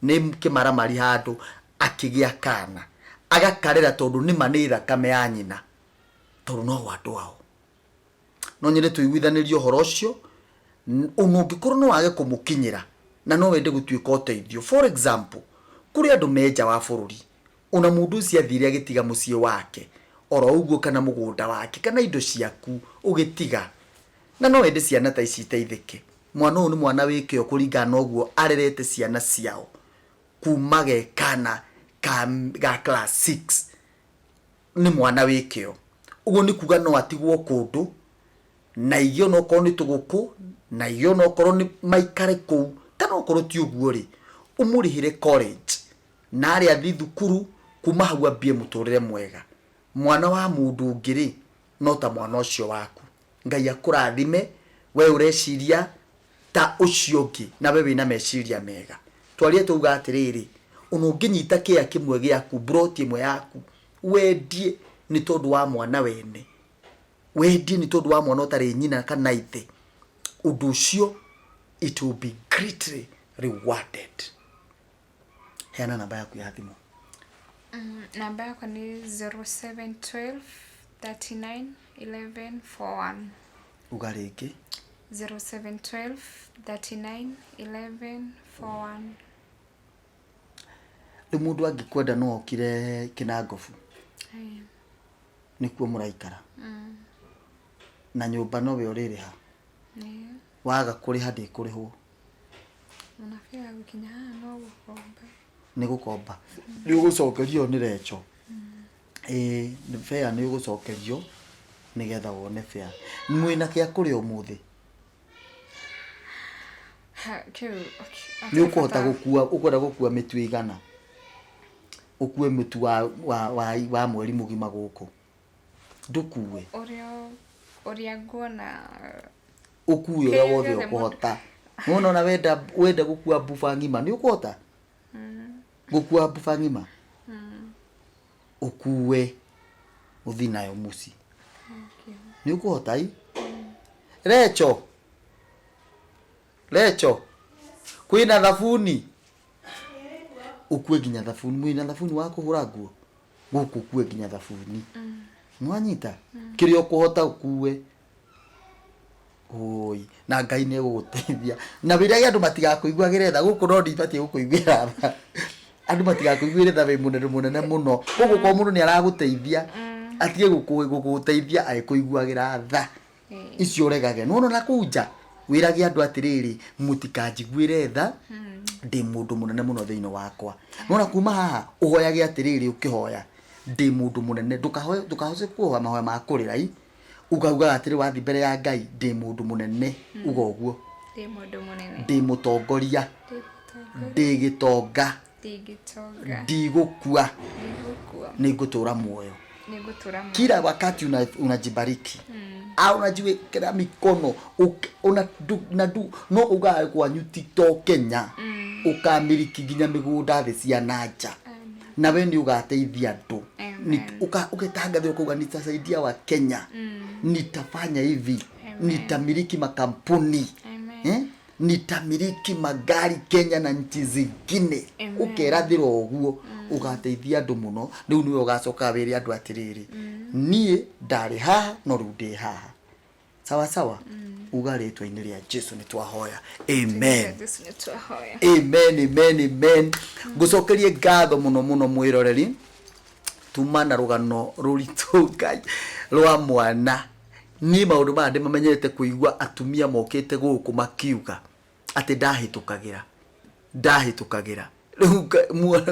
ni kimaramari handu akigia kana agakarira tondu ni manira kame ya nyina tondu no wandu wao. No nyire tuiguithanirio horo ucio unungikorwo no wage kumukinyira na no wende gutuika uteithio. For example, kuri andu meja wa bururi una mundu ucio athire agitiga mucie wake oro uguo kana mugunda wake kana indo ciaku ugitiga na no wende ciana ta ici teithike. Mwana uyu ni mwana wikio kuringana uguo arerete ciana ciao kumage kana ga class 6 ni mwana wikio uguo ni kuga no atigwo kundu na iyo no korwo ni tuguku na iyo no korwo ni maikare ku kana okorwo ti uguo ri umurihire college na ari athi thukuru kuma hau ambie muturire mwega. Mwana wa mundu ngiri no ta mwana ucio waku. Ngai akurathime we ureciria ta ucio ngi na we wina meciria mega. Twarie tuga atiriri ununginyita kia kimwe giaku broti imwe yaku wendie ni tondu wa mwana wene. Wendie ni tondu wa mwana utari nyina kana ithe. Undu ucio it will be greatly rewarded. Hena namba yaku ya thimu. Namba yako ni 0712 39 11 41. Ugariki 0712 39 11 41. Mundu angikwenda no okire Kinangofu. Nikuo muraikara. Na nyumba no we uririha. Waga kuriha ndi kurihwo. Unafika gukinya no gukomba. Ni gukomba. Ni ugucokerio ni recho. Ni fair ni ugucokerio nigetha wone fair. Mwina kia kuri umuthi. Okay. Ni ukuhota gukua, ukwenda gukua mitu igana. ukue mutu wa mweri mugima guku ndukue oria nguona ukue uria wothe ukuhota muno na wenda gukua bufa ngima ni ukuhota gukua bufa ngima ukue uthi nayo muci ni ukuhota i Lecho kwina thabuni ukue ginya thabuni mwina thabuni wa kuhura nguo guku kue ginya thabuni mwanyita kiri ukuhota ukue oi na Ngai ne guteithia na biria andu matigakuiguagire tha guku no ndibatie gukuiguira tha andu matigakuiguire tha we munene muno guku kwa mundu ni araguteithia atige gukuteithia aikuiguagira tha icio regage no na kunja wirage andu atiriri mutikanjiguire tha ndi mundu munene muno thiini wakwa nona kuma haha uhoyage atiriri ukihoya ndi mundu munene ndukahoce kuoha mahoya ma kurira i ugauga atiri wathi mbere ya Ngai ndi mundu munene uga uguo ndi mundu munene ndi mutongoria ndi gitonga ndigukua nigutura muoyo kila wakati unajibariki au unajiwekera mikono no uga kwa TikTok Kenya ukamiriki ginya migunda thi cia nanja na we ni ugateithia andu ugetangathia ukuga nitasaidia wa Kenya nitafanya hivi nitamiliki makampuni nitamiliki magari Kenya na nchi zingine ukerathira uguo ugateithia andu muno riu niwe ugacoka wiri andu atiriri nie ndari haha no riu ndi haha sawa ugaretwa ini ria Jesu ni twahoya amen gucokerie ngatho muno mwiroreri tumana rugano ruritu Ngai rwa mwana ni maundu mande mamenyete kuigua atumia mokete guku makiuga ati ndahitukagira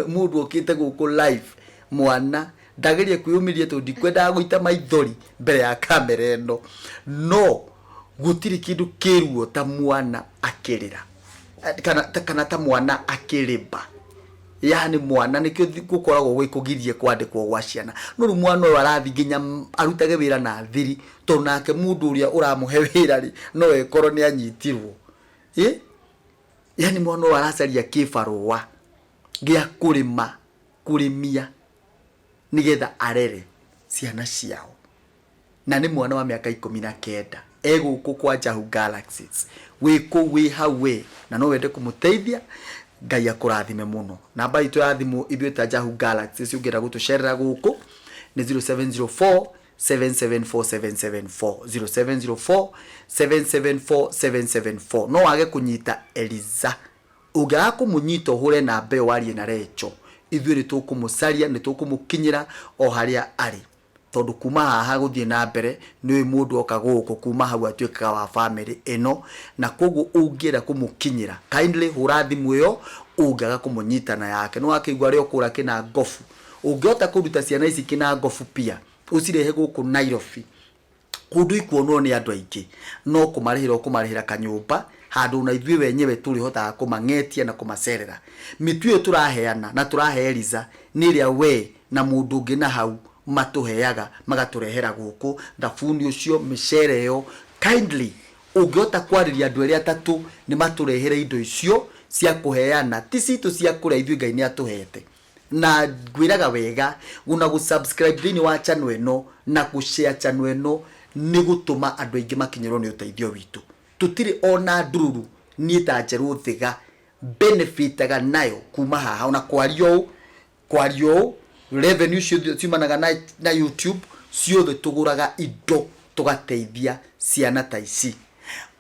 mundu okite guku live mwana ndagerie kwiyumiria to ndikwenda guita maithori mbere ya kamera eno no gutiri kindu kiruo ta mwana akirira kana ta mwana akirimba yani mwana nikyo gukoragwo gwikugirie kwandikwo gwa ciana no mwana uyu arathi ginya arutage wira na thiri to nake mundu uria uramuhe wira ri no ekoro ni anyitirwo yani mwana uyu aracaria kibarua gia kurimia nigetha arere ciana ciao na ni mwana wa miaka 19 eguku kwa Jahu Galaxies wi hawe na no wende kumuteithia Ngai akurathime muno namba itu ya thimu ithuĩ ta Jahu Galaxies ungira gutucerera guku ni 0704 774774 0704 774774 no wage kunyita Eliza uga kumunyita hure na mbe warie na Recho ithuĩ ni tukumucaria ni tukumukinyira o haria ari tondu kuma haha guthie na mbere ni mundu oka guku kuma hau atuikaga wa family eno na koguo ungiera kumukinyira kindly hura thimu yo ungaga kumunyitana yake no akigwa rio kura kina ngofu ungiota kuruta ciana ici kina ngofu pia ucirehe guku Nairobi kundu ikuonwo ni andu aingi no kumarihira kanyumba handu na ithuĩ wenyewe turi hota kumangetia na kumacerera mitue turaheana na turahe Eliza ni ria we na mundu ungi na hau matuheaga magaturehera guku thabuni ucio micere yo kindly ungiota kwariria andu eria atatu ni maturehere indo icio cia kuheana ticitu cia kuria ithuĩ Ngai ni atuhete na gwiraga wega una gusubscribe thini wa channel eno na gushare channel eno ni gutuma andu aingi makinyirwo ni uteithio witu tutiri ona ndururu ni ta njeru thiga benefitaga nayo kuma haha ona kwario revenue ciumanaga na YouTube ciothe tuguraga indo tugateithia ciana ta ici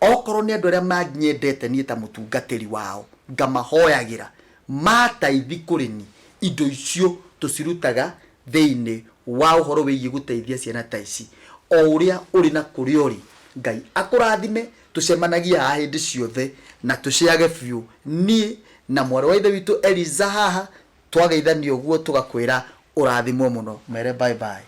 okorwo ni andu aria manyendete ni ta mutungatiri wao ngamahoyagira mataithi kurini indo icio tucirutaga theini wa uhoro wigie guteithia ciana ta ici o uria uri na kuriori Ngai akurathime tucemanagia haha hindi ciothe na tuciage biu ni na mwari wa ithe witu Eliza haha twageithanio guo tugakwira urathimwo muno mere bye bye.